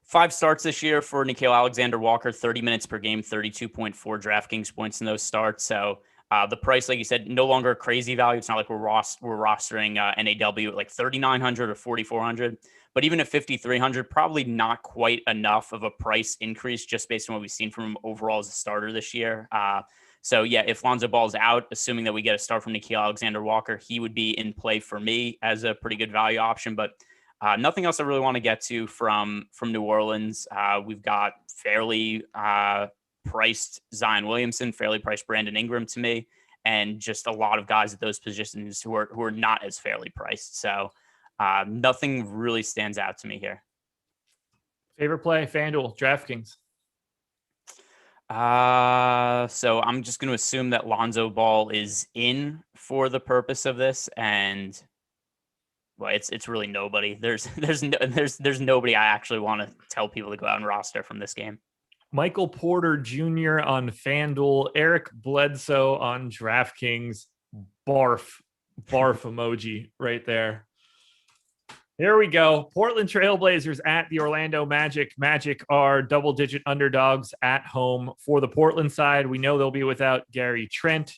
5 starts this year for Nickeil Alexander-Walker, 30 minutes per game, 32.4 DraftKings points in those starts. So the price, like you said, no longer a crazy value. It's not like we're rostering NAW at like 3,900 or 4,400. But even at 5,300, probably not quite enough of a price increase just based on what we've seen from him overall as a starter this year. So yeah, if Lonzo Ball's out, assuming that we get a start from Nickeil Alexander-Walker, he would be in play for me as a pretty good value option. But nothing else I really want to get to from New Orleans. We've got fairly priced Zion Williamson, fairly priced Brandon Ingram to me, and just a lot of guys at those positions who are not as fairly priced. So nothing really stands out to me here. Favorite play, FanDuel, DraftKings. So I'm just going to assume that Lonzo Ball is in for the purpose of this, and well, it's really nobody. There's nobody I actually want to tell people to go out and roster from this game. Michael Porter Jr. on FanDuel, Eric Bledsoe on DraftKings. Barf emoji right there. Here we go. Portland Trailblazers at the Orlando Magic. Magic are double-digit underdogs at home. For the Portland side, we know they'll be without Gary Trent.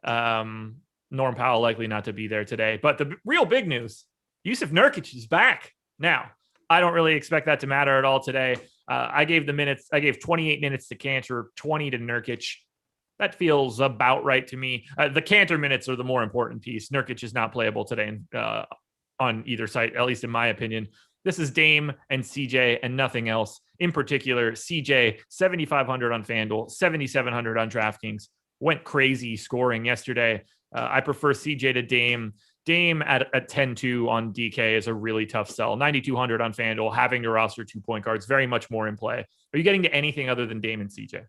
Norm Powell likely not to be there today. But the real big news, Yusuf Nurkic is back. Now, I don't really expect that to matter at all today. I gave 28 minutes to Cantor, 20 to Nurkic. That feels about right to me. The Cantor minutes are the more important piece. Nurkic is not playable today on either side, at least in my opinion. This is Dame and CJ and nothing else. In particular, CJ, 7,500 on FanDuel, 7,700 on DraftKings. Went crazy scoring yesterday. I prefer CJ to Dame. Dame at 10-2 on DK is a really tough sell. 9,200 on FanDuel, having to roster 2 point guards, very much more in play. Are you getting to anything other than Dame and CJ?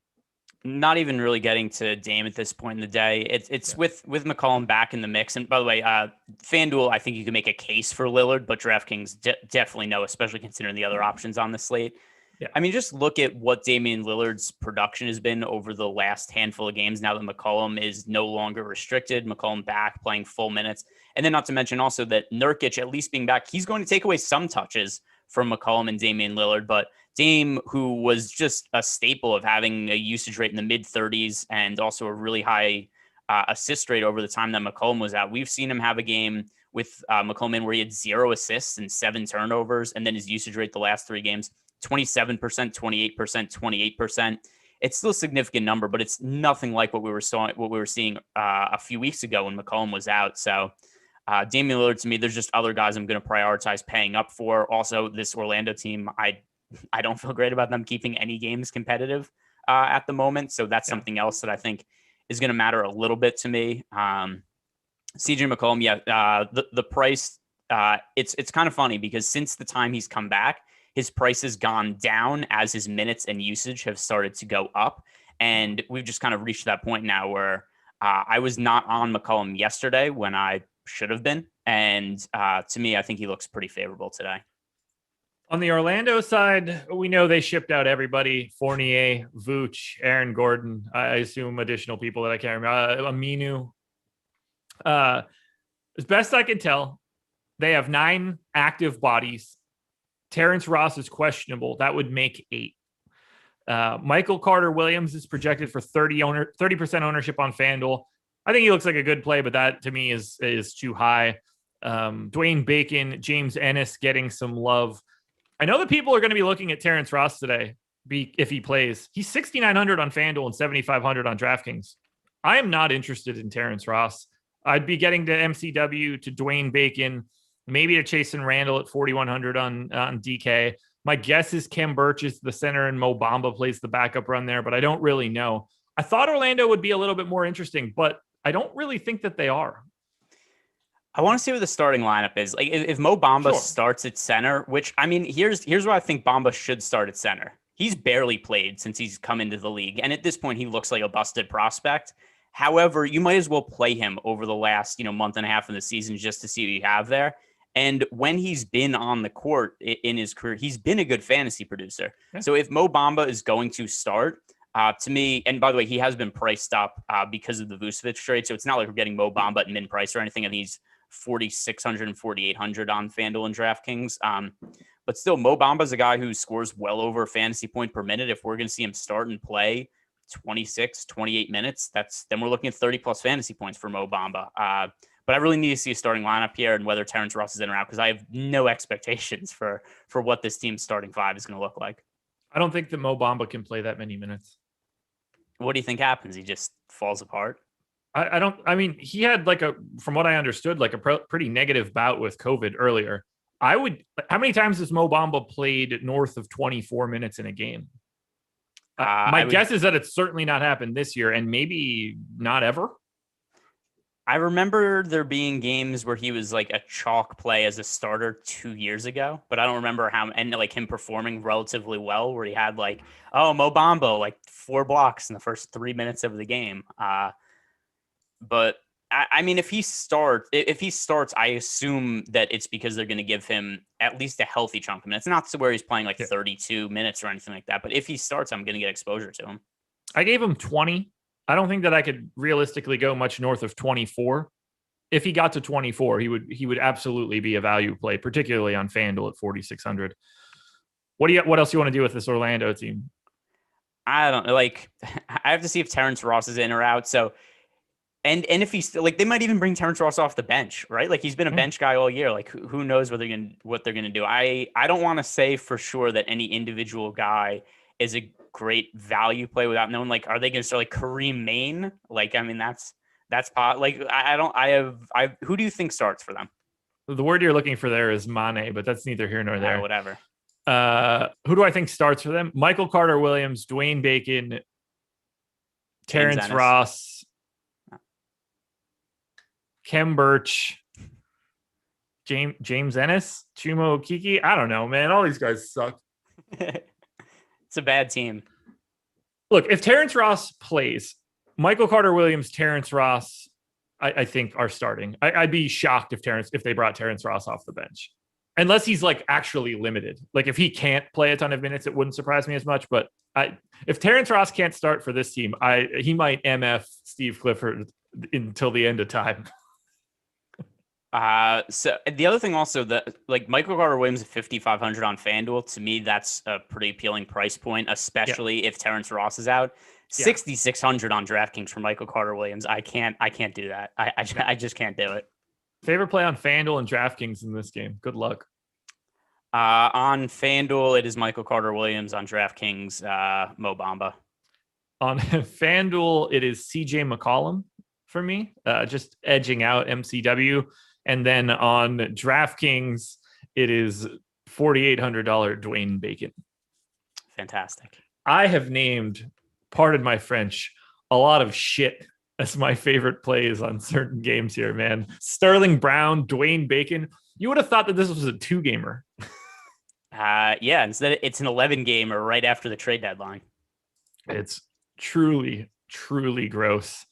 Not even really getting to Dame at this point in the day. It's with McCollum back in the mix. And by the way, FanDuel, I think you can make a case for Lillard, but DraftKings definitely no, especially considering the other options on the slate. Yeah. I mean, just look at what Damian Lillard's production has been over the last handful of games now that McCollum is no longer restricted. McCollum back playing full minutes. And then not to mention also that Nurkic, at least being back, he's going to take away some touches from McCollum and Damian Lillard. But Dame, who was just a staple of having a usage rate in the mid-30s and also a really high assist rate over the time that McCollum was out. We've seen him have a game with McCollum where he had 0 assists and 7 turnovers, and then his usage rate the last 3 games, 27%, 28%, 28%. It's still a significant number, but it's nothing like what we were seeing a few weeks ago when McCollum was out. So Damian Lillard, to me, there's just other guys I'm going to prioritize paying up for. Also, this Orlando team, I don't feel great about them keeping any games competitive at the moment. So that's something else that I think is going to matter a little bit to me. CJ McCollum, the price, it's kind of funny because since the time he's come back, his price has gone down as his minutes and usage have started to go up. And we've just kind of reached that point now where I was not on McCollum yesterday when I should have been. And to me, I think he looks pretty favorable today. On the Orlando side, we know they shipped out everybody: Fournier, Vooch, Aaron Gordon. I assume additional people that I can't remember. Aminu. As best I can tell, they have 9 active bodies. Terrence Ross is questionable. That would make 8. Michael Carter-Williams is projected for 30% ownership on FanDuel. I think he looks like a good play, but that to me is too high. Dwayne Bacon, James Ennis getting some love. I know that people are going to be looking at Terrence Ross today if he plays. He's 6,900 on FanDuel and 7,500 on DraftKings. I am not interested in Terrence Ross. I'd be getting to MCW, to Dwayne Bacon, maybe to Chasen Randall at 4,100 on DK. My guess is Khem Birch is the center and Mo Bamba plays the backup run there, but I don't really know. I thought Orlando would be a little bit more interesting, but I don't really think that they are. I want to see what the starting lineup is. Like if Mo Bamba starts at center, which I mean, here's why I think Bamba should start at center. He's barely played since he's come into the league. And at this point, he looks like a busted prospect. However, you might as well play him over the last, month and a half of the season just to see what you have there. And when he's been on the court in his career, he's been a good fantasy producer. Yeah. So if Mo Bamba is going to start, to me, and by the way, he has been priced up because of the Vucevic trade. So it's not like we're getting Mo Bamba at min price or anything. And he's 4,600 and 4,800 on FanDuel and DraftKings. But still, Mo Bamba is a guy who scores well over a fantasy point per minute. If we're going to see him start and play 26, 28 minutes, then we're looking at 30 plus fantasy points for Mo Bamba. But I really need to see a starting lineup here and whether Terrence Ross is in or out, because I have no expectations for what this team's starting 5 is going to look like. I don't think that Mo Bamba can play that many minutes. What do you think happens? He just falls apart? I mean, he had from what I understood, a pretty negative bout with COVID earlier. How many times has Mo Bamba played north of 24 minutes in a game? My guess is that it's certainly not happened this year and maybe not ever. I remember there being games where he was like a chalk play as a starter 2 years ago, but I don't remember him performing relatively well where he had Mo Bamba, 4 blocks in the first 3 minutes of the game. But I mean, if he starts, I assume that it's because they're going to give him at least a healthy chunk of minutes. Not to where he's playing 32 minutes or anything like that. But if he starts, I'm going to get exposure to him. I gave him 20. I don't think that I could realistically go much north of 24. If he got to 24, he would absolutely be a value play, particularly on FanDuel at 4,600. What else you want to do with this Orlando team? I don't know. I have to see if Terrence Ross is in or out. So. And if he's they might even bring Terrence Ross off the bench, right? He's been a bench guy all year. Who knows what they're gonna do? I don't want to say for sure that any individual guy is a great value play without knowing. Are they gonna start Kareem Maine? I mean, that's who do you think starts for them? The word you're looking for there is Mane, but that's neither here nor there. Whatever. Who do I think starts for them? Michael Carter-Williams, Dwayne Bacon, Terrence Ross. Khem Birch, James Ennis, Chuma Okeke. I don't know, man. All these guys suck. It's a bad team. Look, if Terrence Ross plays, Michael Carter-Williams, Terrence Ross, I think are starting. I'd be shocked if they brought Terrence Ross off the bench, unless he's actually limited. If he can't play a ton of minutes, it wouldn't surprise me as much. But if Terrence Ross can't start for this team, he might MF Steve Clifford until the end of time. So the other thing also that Michael Carter-Williams at 5,500 on FanDuel, to me, that's a pretty appealing price point, especially if Terrence Ross is out. Yeah. 6,600 on DraftKings for Michael Carter-Williams. I can't do that. I just can't do it. Favorite play on FanDuel and DraftKings in this game. Good luck. On FanDuel, it is Michael Carter-Williams. On DraftKings, Mo Bamba. On FanDuel, it is CJ McCollum for me, just edging out MCW. And then on DraftKings, it is $4,800 Dwayne Bacon. Fantastic. I have named, pardon my French, a lot of shit as my favorite plays on certain games here, man. Sterling Brown, Dwayne Bacon. You would have thought that this was a 2-gamer. Yeah, instead it's an 11-gamer right after the trade deadline. It's truly, truly gross.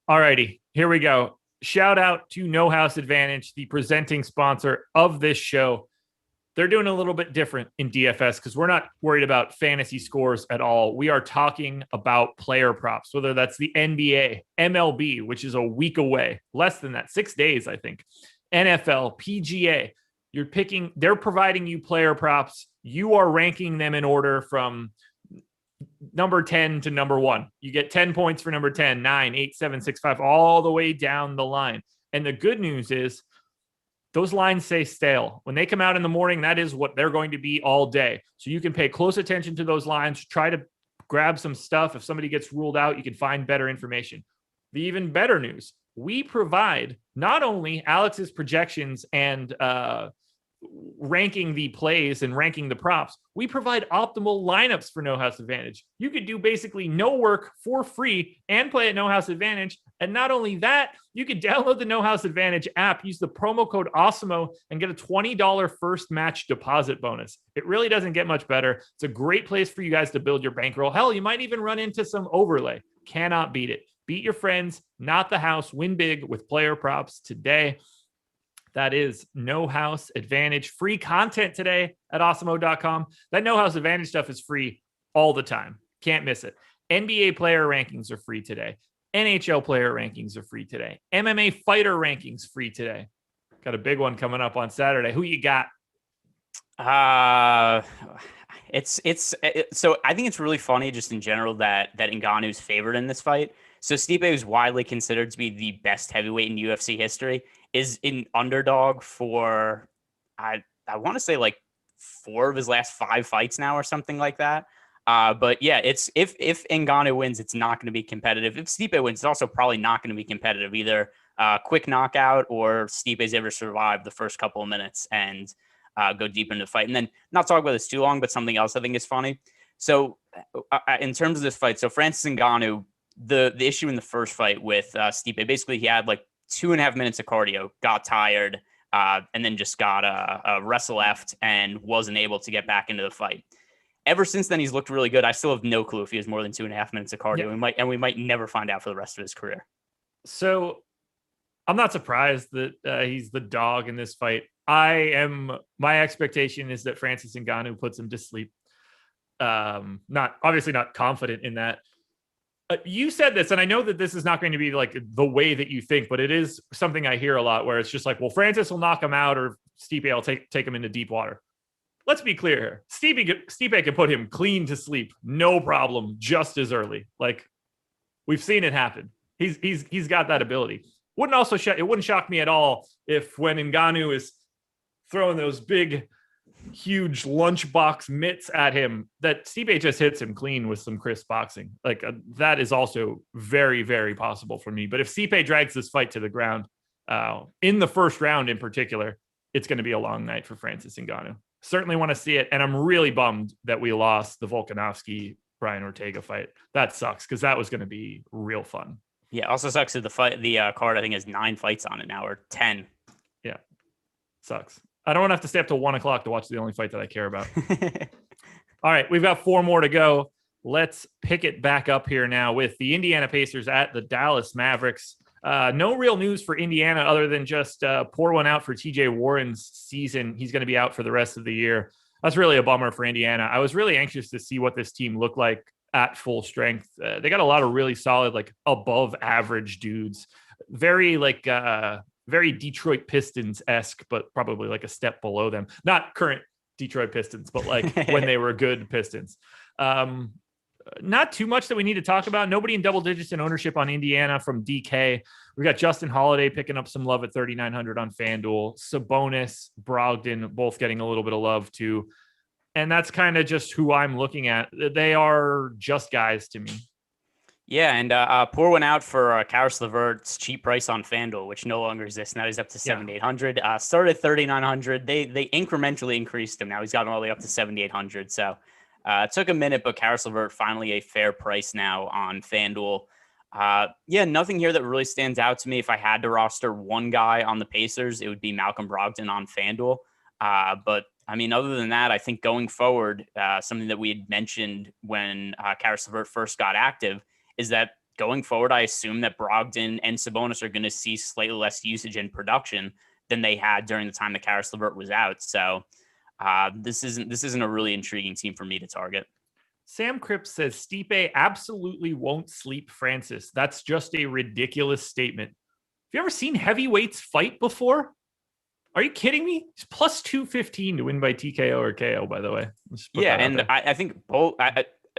All righty, here we go. Shout out to No House Advantage, the presenting sponsor of this show. They're doing a little bit different in DFS because we're not worried about fantasy scores at all. We are talking about player props, whether that's the NBA, MLB, which is a week away, less than that, 6 days, I think. NFL, PGA. You're picking, they're providing you player props. You are ranking them in order from number 10 to number 1. You get 10 points for number 10, 9, 8, 7, 6, 5, all the way down the line. And the good news is those lines say stale. When they come out in the morning, that is what they're going to be all day. So you can pay close attention to those lines, try to grab some stuff. If somebody gets ruled out, you can find better information. The even better news, we provide not only Alex's projections and ranking the plays and ranking the props, we provide optimal lineups for No House Advantage. You could do basically no work for free and play at No House Advantage. And not only that, you could download the No House Advantage app, use the promo code Awesemo, and get a $20 first match deposit bonus. It really doesn't get much better. It's a great place for you guys to build your bankroll. Hell, you might even run into some overlay. Cannot beat it. Beat your friends, not the house. Win big with player props today. That is No House Advantage. Free content today at awesemo.com. That No House Advantage stuff is free all the time. Can't miss it. NBA player rankings are free today. NHL player rankings are free today. MMA fighter rankings free today. Got a big one coming up on Saturday. Who you got? So I think it's really funny just in general that Ngannou's favored in this fight. So Stipe is widely considered to be the best heavyweight in UFC history, is an underdog for, I want to say like 4 of his last 5 fights now or something like that. But yeah, it's if Ngannou wins, it's not going to be competitive. If Stipe wins, it's also probably not going to be competitive either. Quick knockout, or Stipe's ever survive the first couple of minutes and go deep into the fight. And then not talk about this too long, but something else I think is funny. So in terms of this fight, so Francis Ngannou, the issue in the first fight with Stipe, basically he had like 2.5 minutes of cardio, got tired, and then just got a wrestle left and wasn't able to get back into the fight. Ever since then, he's looked really good. I still have no clue if he has more than 2.5 minutes of cardio. Yeah. We might never find out for the rest of his career. So I'm not surprised that he's the dog in this fight. My expectation is that Francis Ngannou puts him to sleep. Obviously not confident in that. You said this, and I know that this is not going to be like the way that you think, but it is something I hear a lot where it's just like, well, Francis will knock him out or Stipe will take him into deep water. Let's be clear here. Stipe can put him clean to sleep, no problem, just as early. Like, we've seen it happen. He's got that ability. It wouldn't shock me at all if when Ngannou is throwing those big, huge lunchbox mitts at him, that Stipe just hits him clean with some crisp boxing. Like that is also very, very possible for me. But if Stipe drags this fight to the ground, in the first round in particular, it's going to be a long night for Francis Ngannou. Certainly want to see it. And I'm really bummed that we lost the Volkanovski Brian Ortega fight. That sucks because that was going to be real fun. Yeah. Also sucks that the card, I think, has 9 fights on it now, or 10. Yeah. Sucks. I don't want to have to stay up till 1:00 to watch the only fight that I care about. All right. We've got 4 more to go. Let's pick it back up here now with the Indiana Pacers at the Dallas Mavericks. No real news for Indiana other than just pour one out for TJ Warren's season. He's going to be out for the rest of the year. That's really a bummer for Indiana. I was really anxious to see what this team looked like at full strength. They got a lot of really solid, like above average dudes. Very Detroit Pistons-esque, but probably like a step below them. Not current Detroit Pistons, but like when they were good Pistons. not too much that we need to talk about. Nobody in double digits in ownership on Indiana from DK. We got Justin Holiday picking up some love at 3,900 on FanDuel. Sabonis, Brogdon, both getting a little bit of love too. And that's kind of just who I'm looking at. They are just guys to me. Yeah, and pour one out for Karis LeVert's cheap price on FanDuel, which no longer exists. Now he's up to 7,800. Started at 3,900. They incrementally increased him. Now he's gotten all the way up to 7,800. So it took a minute, but Karis LeVert finally a fair price now on FanDuel. Nothing here that really stands out to me. If I had to roster one guy on the Pacers, it would be Malcolm Brogdon on FanDuel. But I mean, other than that, I think going forward, something that we had mentioned when Karis LeVert first got active is that going forward, I assume that Brogdon and Sabonis are going to see slightly less usage and production than they had during the time that Karis LeVert was out. So this isn't a really intriguing team for me to target. Sam Cripps says Stipe absolutely won't sleep Francis. That's just a ridiculous statement. Have you ever seen heavyweights fight before? Are you kidding me? He's plus 215 to win by TKO or KO, by the way. Yeah, and I think both.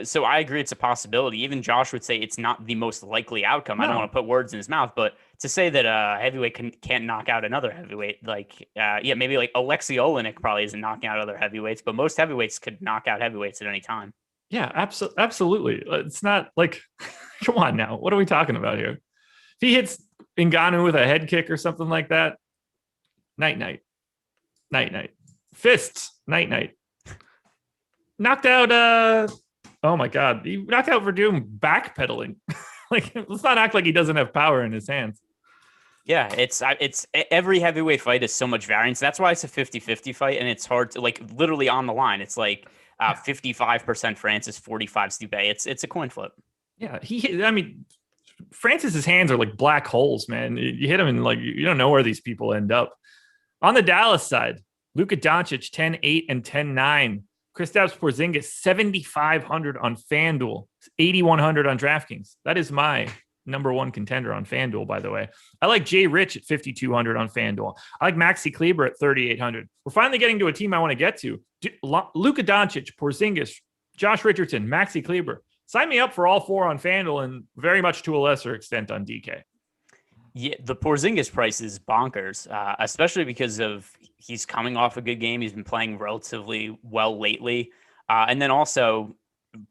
So I agree it's a possibility. Even Josh would say it's not the most likely outcome. No. I don't want to put words in his mouth, but to say that a heavyweight can't knock out another heavyweight, maybe like Alexei Olenek probably isn't knocking out other heavyweights, but most heavyweights could knock out heavyweights at any time. Yeah, absolutely. It's not like, come on now. What are we talking about here? If he hits Ngannou with a head kick or something like that, night. Fists, night. Knocked out, oh my God. He knocked out Verdum backpedaling. Like, let's not act like he doesn't have power in his hands. Yeah, it's every heavyweight fight is so much variance. That's why it's a 50-50 fight, and it's hard to, like, literally on the line. It's like 55% Francis, 45 Stipe. It's a coin flip. Yeah, Francis's hands are like black holes, man. You hit him and like you don't know where these people end up. On the Dallas side, Luka Doncic 10-8 and 10-9. Kristaps Porzingis 7,500 on FanDuel, 8,100 on DraftKings. That is my number one contender on FanDuel, by the way. I like Jay Rich at 5,200 on FanDuel. I like Maxi Kleber at 3,800. We're finally getting to a team I want to get to. Luka Doncic, Porzingis, Josh Richardson, Maxi Kleber. Sign me up for all four on FanDuel and very much to a lesser extent on DK. Yeah, the Porzingis price is bonkers, especially because of he's coming off a good game. He's been playing relatively well lately. And then also,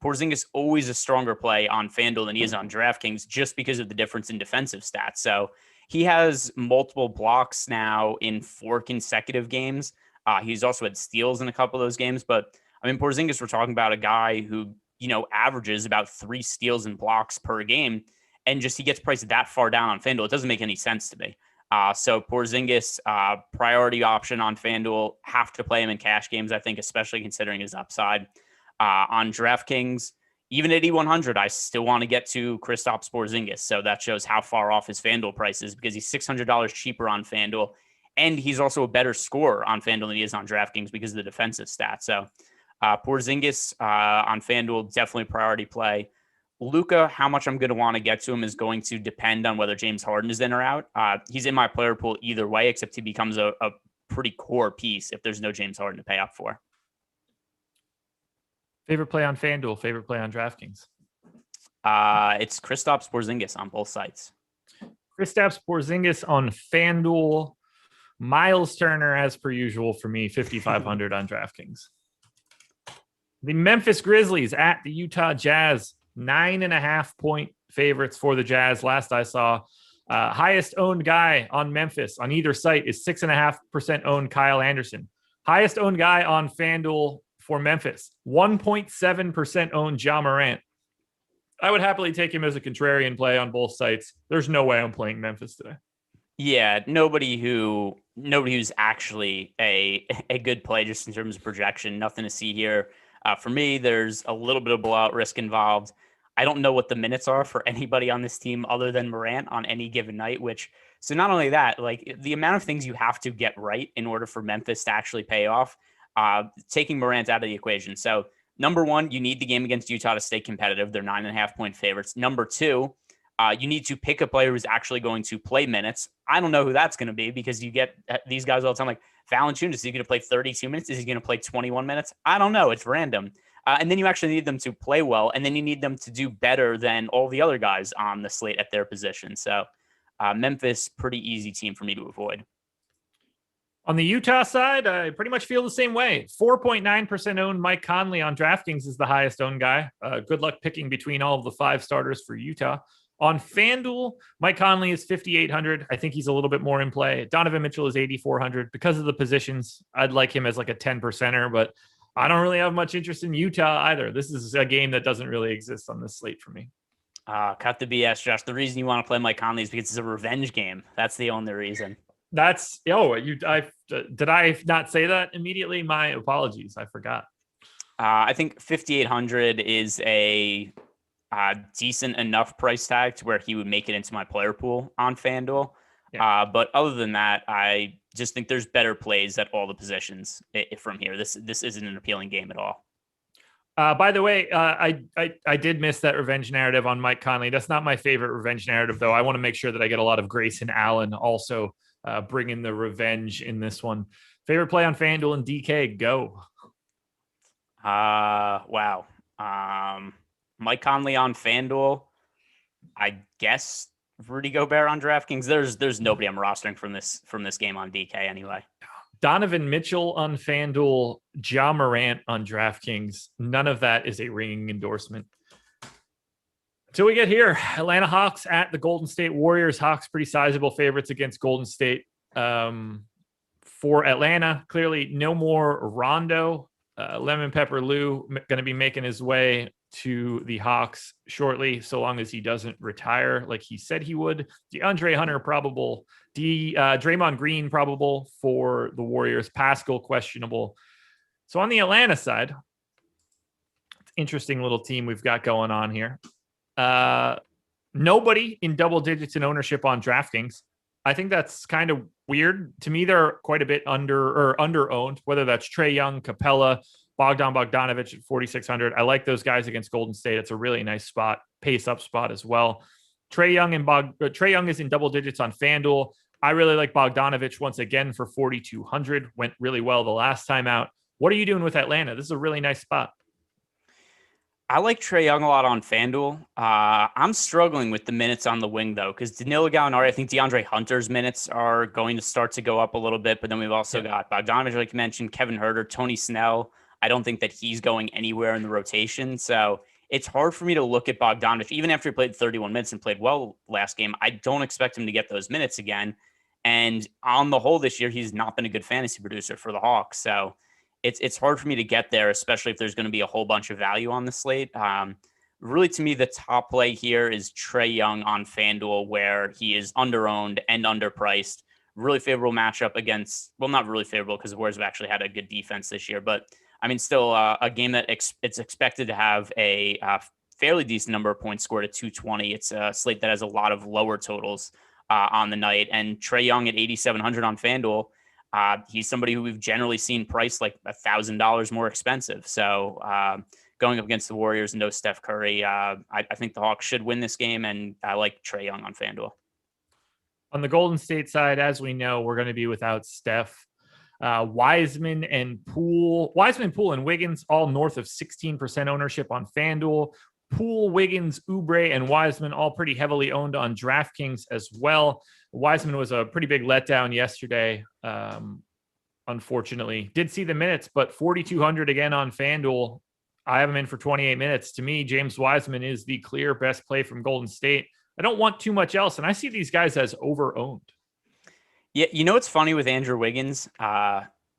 Porzingis always a stronger play on FanDuel than he is on DraftKings just because of the difference in defensive stats. So he has multiple blocks now in 4 consecutive games. He's also had steals in a couple of those games. But, I mean, Porzingis, we're talking about a guy who, averages about 3 steals and blocks per game. And just he gets priced that far down on FanDuel. It doesn't make any sense to me. So Porzingis, priority option on FanDuel, have to play him in cash games, I think, especially considering his upside. On DraftKings, even at 8,100, I still want to get to Kristaps Porzingis. So that shows how far off his FanDuel price is because he's $600 cheaper on FanDuel. And he's also a better scorer on FanDuel than he is on DraftKings because of the defensive stats. So Porzingis on FanDuel, definitely priority play. Luka, how much I'm going to want to get to him is going to depend on whether James Harden is in or out. He's in my player pool either way, except he becomes a pretty core piece if there's no James Harden to pay up for. Favorite play on FanDuel, favorite play on DraftKings? It's Kristaps Porzingis on both sites. Kristaps Porzingis on FanDuel. Miles Turner, as per usual for me, 5,500 on DraftKings. The Memphis Grizzlies at the Utah Jazz. 9.5 point favorites for the Jazz. Last I saw, highest owned guy on Memphis on either site is 6.5% owned Kyle Anderson. Highest owned guy on FanDuel for Memphis, 1.7% owned Ja Morant. I would happily take him as a contrarian play on both sites. There's no way I'm playing Memphis today. Yeah, nobody who's actually a good play just in terms of projection. Nothing to see here. For me, there's a little bit of blowout risk involved. I don't know what the minutes are for anybody on this team other than Morant on any given night, so not only that, like the amount of things you have to get right in order for Memphis to actually pay off, taking Morant out of the equation. So number one, you need the game against Utah to stay competitive. They're 9.5 point favorites. Number two, you need to pick a player who's actually going to play minutes. I don't know who that's going to be because you get these guys all the time. Like Valanciunas, is he going to play 32 minutes? Is he going to play 21 minutes? I don't know. It's random. And then you actually need them to play well, and then you need them to do better than all the other guys on the slate at their position. So Memphis, pretty easy team for me to avoid. On the Utah side, I pretty much feel the same way. 4.9% owned Mike Conley on DraftKings is the highest owned guy. Good luck picking between all of the 5 starters for Utah. On FanDuel, Mike Conley is 5,800. I think he's a little bit more in play. Donovan Mitchell is 8,400. Because of the positions, I'd like him as like a 10%er, but I don't really have much interest in Utah either. This is a game that doesn't really exist on this slate for me. Cut the BS, Josh. The reason you want to play Mike Conley is because it's a revenge game. That's the only reason. Did I not say that immediately? My apologies. I forgot. I think 5,800 is a decent enough price tag to where he would make it into my player pool on FanDuel. Yeah. But other than that, I just think there's better plays at all the positions from here. This isn't an appealing game at all. By the way, I did miss that revenge narrative on Mike Conley. That's not my favorite revenge narrative, though. I want to make sure that I get a lot of Grayson Allen also bringing the revenge in this one. Favorite play on FanDuel and DK, go. Wow. Mike Conley on FanDuel. I guess Rudy Gobert on DraftKings. There's nobody I'm rostering from this game on DK anyway. Donovan Mitchell on FanDuel, Ja Morant on DraftKings. None of that is a ringing endorsement. Until we get here, Atlanta Hawks at the Golden State Warriors. Hawks pretty sizable favorites against Golden State. For Atlanta, clearly no more Rondo. Lemon Pepper Lou going to be making his way to the Hawks shortly, so long as he doesn't retire like he said he would. DeAndre Hunter probable. Draymond Green probable for the Warriors. Pascal questionable. So on the Atlanta side, interesting little team we've got going on here. Nobody in double digits in ownership on DraftKings. I think that's kind of weird. To me, they're quite a bit under owned, whether that's Trae Young, Capella, Bogdanovich at 4,600. I like those guys against Golden State. It's a really nice spot, pace up spot as well. Trae Young is in double digits on FanDuel. I really like Bogdanovich once again for 4,200. Went really well the last time out. What are you doing with Atlanta? This is a really nice spot. I like Trae Young a lot on FanDuel. I'm struggling with the minutes on the wing, though, because Danilo Gallinari, I think DeAndre Hunter's minutes are going to start to go up a little bit, but then we've also got Bogdanovich, like you mentioned, Kevin Huerter, Tony Snell. I don't think that he's going anywhere in the rotation, so it's hard for me to look at Bogdanovich. Even after he played 31 minutes and played well last game, I don't expect him to get those minutes again. And on the whole this year, he's not been a good fantasy producer for the Hawks, so it's hard for me to get there, especially if there's going to be a whole bunch of value on the slate. Really, to me, the top play here is Trae Young on FanDuel, where he is under-owned and underpriced. Really favorable matchup against, well, not really favorable because the Warriors have actually had a good defense this year, but I mean, still a game that it's expected to have a fairly decent number of points scored at 220. It's a slate that has a lot of lower totals on the night, and Trae Young at 8,700 on FanDuel. He's somebody who we've generally seen priced like $1,000 more expensive. So going up against the Warriors, no Steph Curry, I think the Hawks should win this game, and I like Trae Young on FanDuel. On the Golden State side, as we know, we're going to be without Steph. Wiseman, Poole, and Wiggins all north of 16% ownership on FanDuel. Poole, Wiggins, Oubre, and Wiseman all pretty heavily owned on DraftKings as well. Wiseman was a pretty big letdown yesterday, unfortunately. Did see the minutes, but 4,200 again on FanDuel. I have him in for 28 minutes. To me, James Wiseman is the clear best play from Golden State. I don't want too much else, and I see these guys as over-owned. Yeah, you know what's funny with Andrew Wiggins?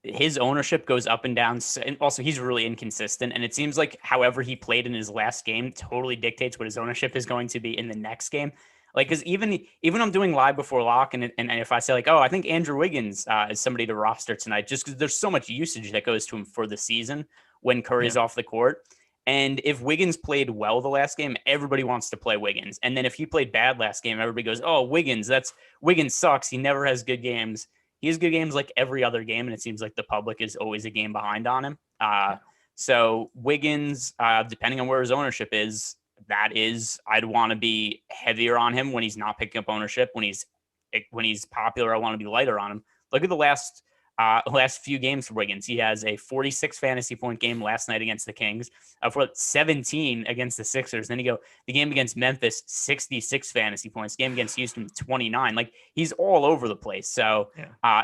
His ownership goes up and down, and also he's really inconsistent. And it seems like however he played in his last game totally dictates what his ownership is going to be in the next game. Like, because even I'm doing live before lock, and if I say like, oh, I think Andrew Wiggins is somebody to roster tonight, just because there's so much usage that goes to him for the season when Curry's off the court. And if Wiggins played well the last game, everybody wants to play Wiggins. And then if he played bad last game, everybody goes, oh, Wiggins sucks. He never has good games. He has good games like every other game, and it seems like the public is always a game behind on him. So Wiggins, depending on where his ownership is, I'd want to be heavier on him when he's not picking up ownership. When he's popular, I want to be lighter on him. Look at the last last few games for Wiggins. He has a 46 fantasy point game last night against the Kings, for 17 against the Sixers. Then you go the game against Memphis, 66 fantasy points. Game against Houston, 29. Like, he's all over the place. So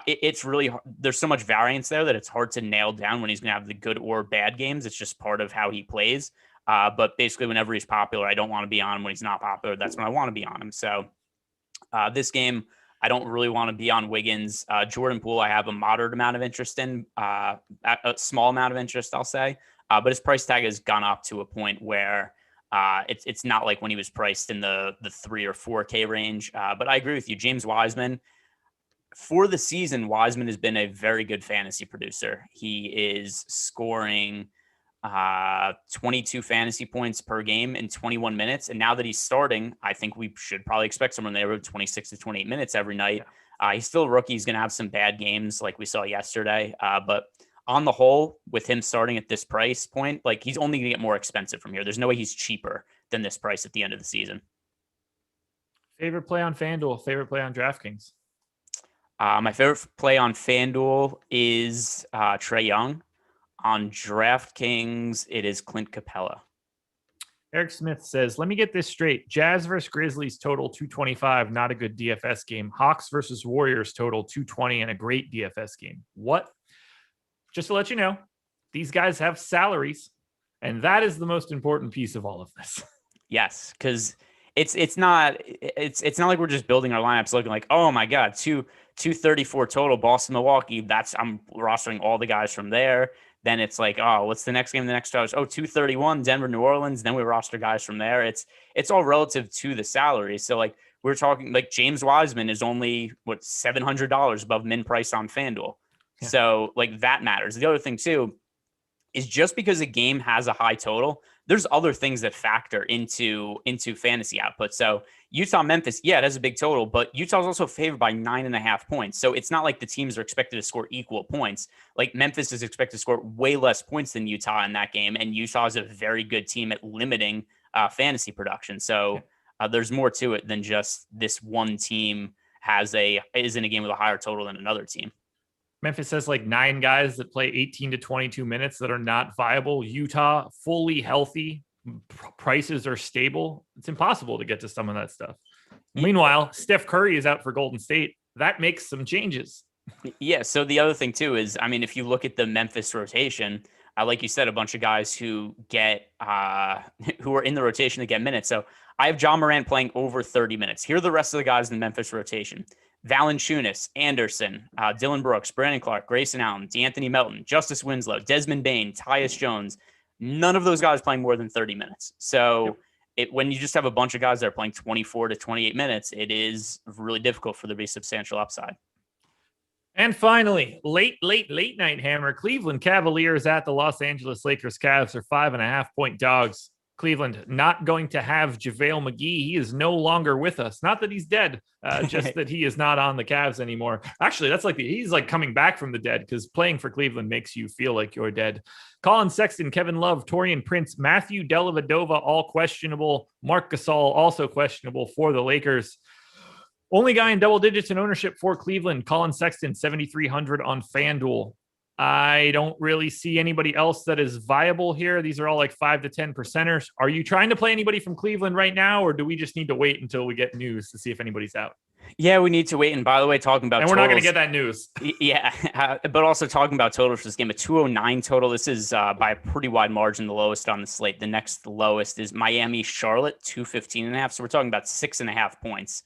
it's really hard. There's so much variance there that it's hard to nail down when he's going to have the good or bad games. It's just part of how he plays. But basically, whenever he's popular, I don't want to be on him. When he's not popular, that's when I want to be on him. So this game, I don't really want to be on Wiggins. Jordan Poole, I have a moderate amount of interest in, a small amount of interest, I'll say. But his price tag has gone up to a point where it's not like when he was priced in the 3 or 4K range. But I agree with you. James Wiseman, for the season, Wiseman has been a very good fantasy producer. He is scoring 22 fantasy points per game in 21 minutes. And now that he's starting, I think we should probably expect someone there with 26 to 28 minutes every night. He's still a rookie. He's going to have some bad games like we saw yesterday. But on the whole, with him starting at this price point, like, he's only going to get more expensive from here. There's no way he's cheaper than this price at the end of the season. Favorite play on FanDuel, favorite play on DraftKings? My favorite play on FanDuel is Trae Young. On DraftKings, it is Clint Capella. Eric Smith says, let me get this straight. Jazz versus Grizzlies total 225, not a good DFS game. Hawks versus Warriors total 220 and a great DFS game. What? Just to let you know, these guys have salaries, and that is the most important piece of all of this. Yes, because it's not like we're just building our lineups looking like, oh my God, 234 total, Boston, Milwaukee. I'm rostering all the guys from there. Then it's like, oh, what's the next game? The next show is 231, Denver, New Orleans. Then we roster guys from there. It's all relative to the salary. So, like, we're talking like James Wiseman is only $700 above min price on FanDuel. Yeah. So, like, that matters. The other thing too is just because a game has a high total, there's other things that factor into fantasy output. So Utah, Memphis, yeah, it has a big total, but Utah's also favored by 9.5 points. So it's not like the teams are expected to score equal points. Like, Memphis is expected to score way less points than Utah in that game, and Utah is a very good team at limiting fantasy production. So there's more to it than just this one team is in a game with a higher total than another team. Memphis has like 9 guys that play 18 to 22 minutes that are not viable. Utah, fully healthy, prices are stable. It's impossible to get to some of that stuff. Meanwhile, Steph Curry is out for Golden State. That makes some changes. Yeah. So the other thing too is, I mean, if you look at the Memphis rotation, like you said, a bunch of guys who are in the rotation to get minutes. So I have John Morant playing over 30 minutes. Here are the rest of the guys in the Memphis rotation: Valanciunas, Anderson, Dylan Brooks, Brandon Clark, Grayson Allen, D'Anthony Melton, Justice Winslow, Desmond Bane, Tyus Jones. None of those guys playing more than 30 minutes. So when you just have a bunch of guys that are playing 24 to 28 minutes, it is really difficult for there to be substantial upside. And finally, late night hammer. Cleveland Cavaliers at the Los Angeles Lakers. Cavs are 5.5-point dogs. Cleveland not going to have JaVale McGee. He is no longer with us. Not that he's dead, just that he is not on the Cavs anymore. Actually, that's like he's like coming back from the dead, because playing for Cleveland makes you feel like you're dead. Colin Sexton, Kevin Love, Torian Prince, Matthew Dellavedova, all questionable. Marc Gasol also questionable for the Lakers. Only guy in double digits in ownership for Cleveland, Colin Sexton, 7,300 on FanDuel. I don't really see anybody else that is viable here. These are all like 5 to 10 percenters. Are you trying to play anybody from Cleveland right now, or do we just need to wait until we get news to see if anybody's out? Yeah, we need to wait. And by the way, talking about and we're not going to get that news. Yeah, but also talking about totals for this game, a 209 total. This is by a pretty wide margin, the lowest on the slate. The next lowest is Miami Charlotte, 215.5. So we're talking about 6.5 points.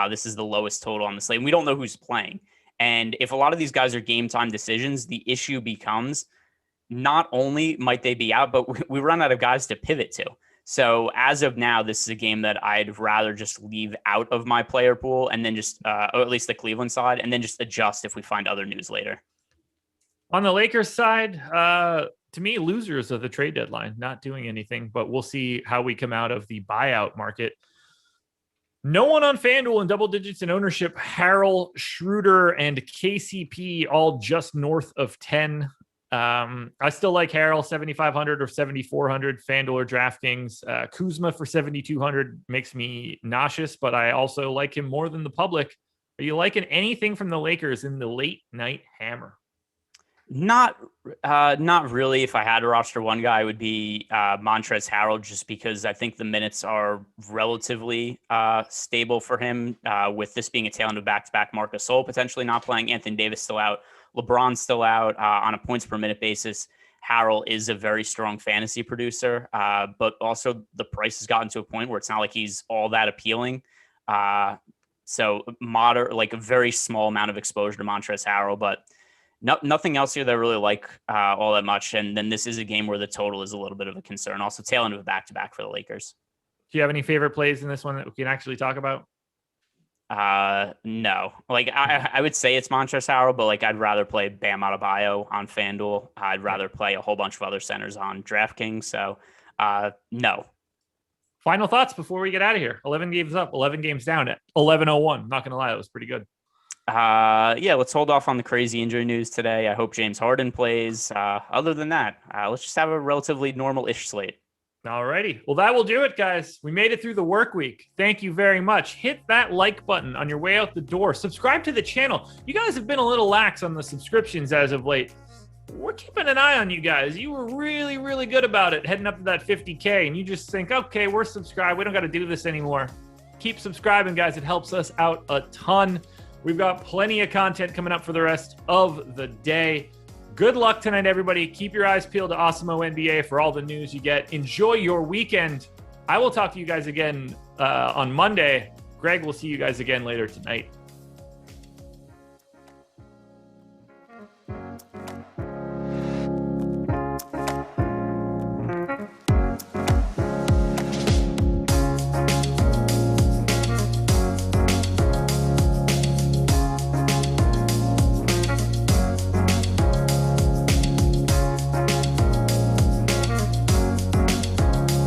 This is the lowest total on the slate. And we don't know who's playing. And if a lot of these guys are game time decisions, the issue becomes not only might they be out, but we run out of guys to pivot to. So as of now, this is a game that I'd rather just leave out of my player pool and then just, or at least the Cleveland side, and then just adjust if we find other news later. On the Lakers side, to me, losers of the trade deadline, not doing anything, but we'll see how we come out of the buyout market. No one on FanDuel in double digits in ownership. Harrell, Schroeder, and KCP all just north of 10. I still like Harrell, 7,500 or 7,400, FanDuel or DraftKings. Kuzma for 7,200 makes me nauseous, but I also like him more than the public. Are you liking anything from the Lakers in the late night hammer? Not really. If I had to roster one guy, it would be Montrezl Harrell, just because I think the minutes are relatively stable for him. With this being a tail end of back-to-back, Marc Gasol potentially not playing, Anthony Davis still out, LeBron's still out. On a points per minute basis, Harrell is a very strong fantasy producer, but also the price has gotten to a point where it's not like he's all that appealing. So moderate, like a very small amount of exposure to Montrezl Harrell, but nothing else here that I really like all that much. And then this is a game where the total is a little bit of a concern. Also, tail end of a back-to-back for the Lakers. Do you have any favorite plays in this one that we can actually talk about? No. Like I would say it's Montrezl Harrell, but like I'd rather play Bam Adebayo on FanDuel. I'd rather play a whole bunch of other centers on DraftKings. So no. Final thoughts before we get out of here. 11 games up, 11 games down at 11:01. Not gonna lie, that was pretty good. Yeah, let's hold off on the crazy injury news today. I hope James Harden plays. Other than that, let's just have a relatively normal-ish slate. All righty. Well, that will do it, guys. We made it through the work week. Thank you very much. Hit that like button on your way out the door. Subscribe to the channel. You guys have been a little lax on the subscriptions as of late. We're keeping an eye on you guys. You were really, really good about it heading up to that 50K, and you just think, okay, we're subscribed. We don't got to do this anymore. Keep subscribing, guys. It helps us out a ton. We've got plenty of content coming up for the rest of the day. Good luck tonight, everybody. Keep your eyes peeled to Awesemo NBA for all the news you get. Enjoy your weekend. I will talk to you guys again on Monday. Greg will see you guys again later tonight.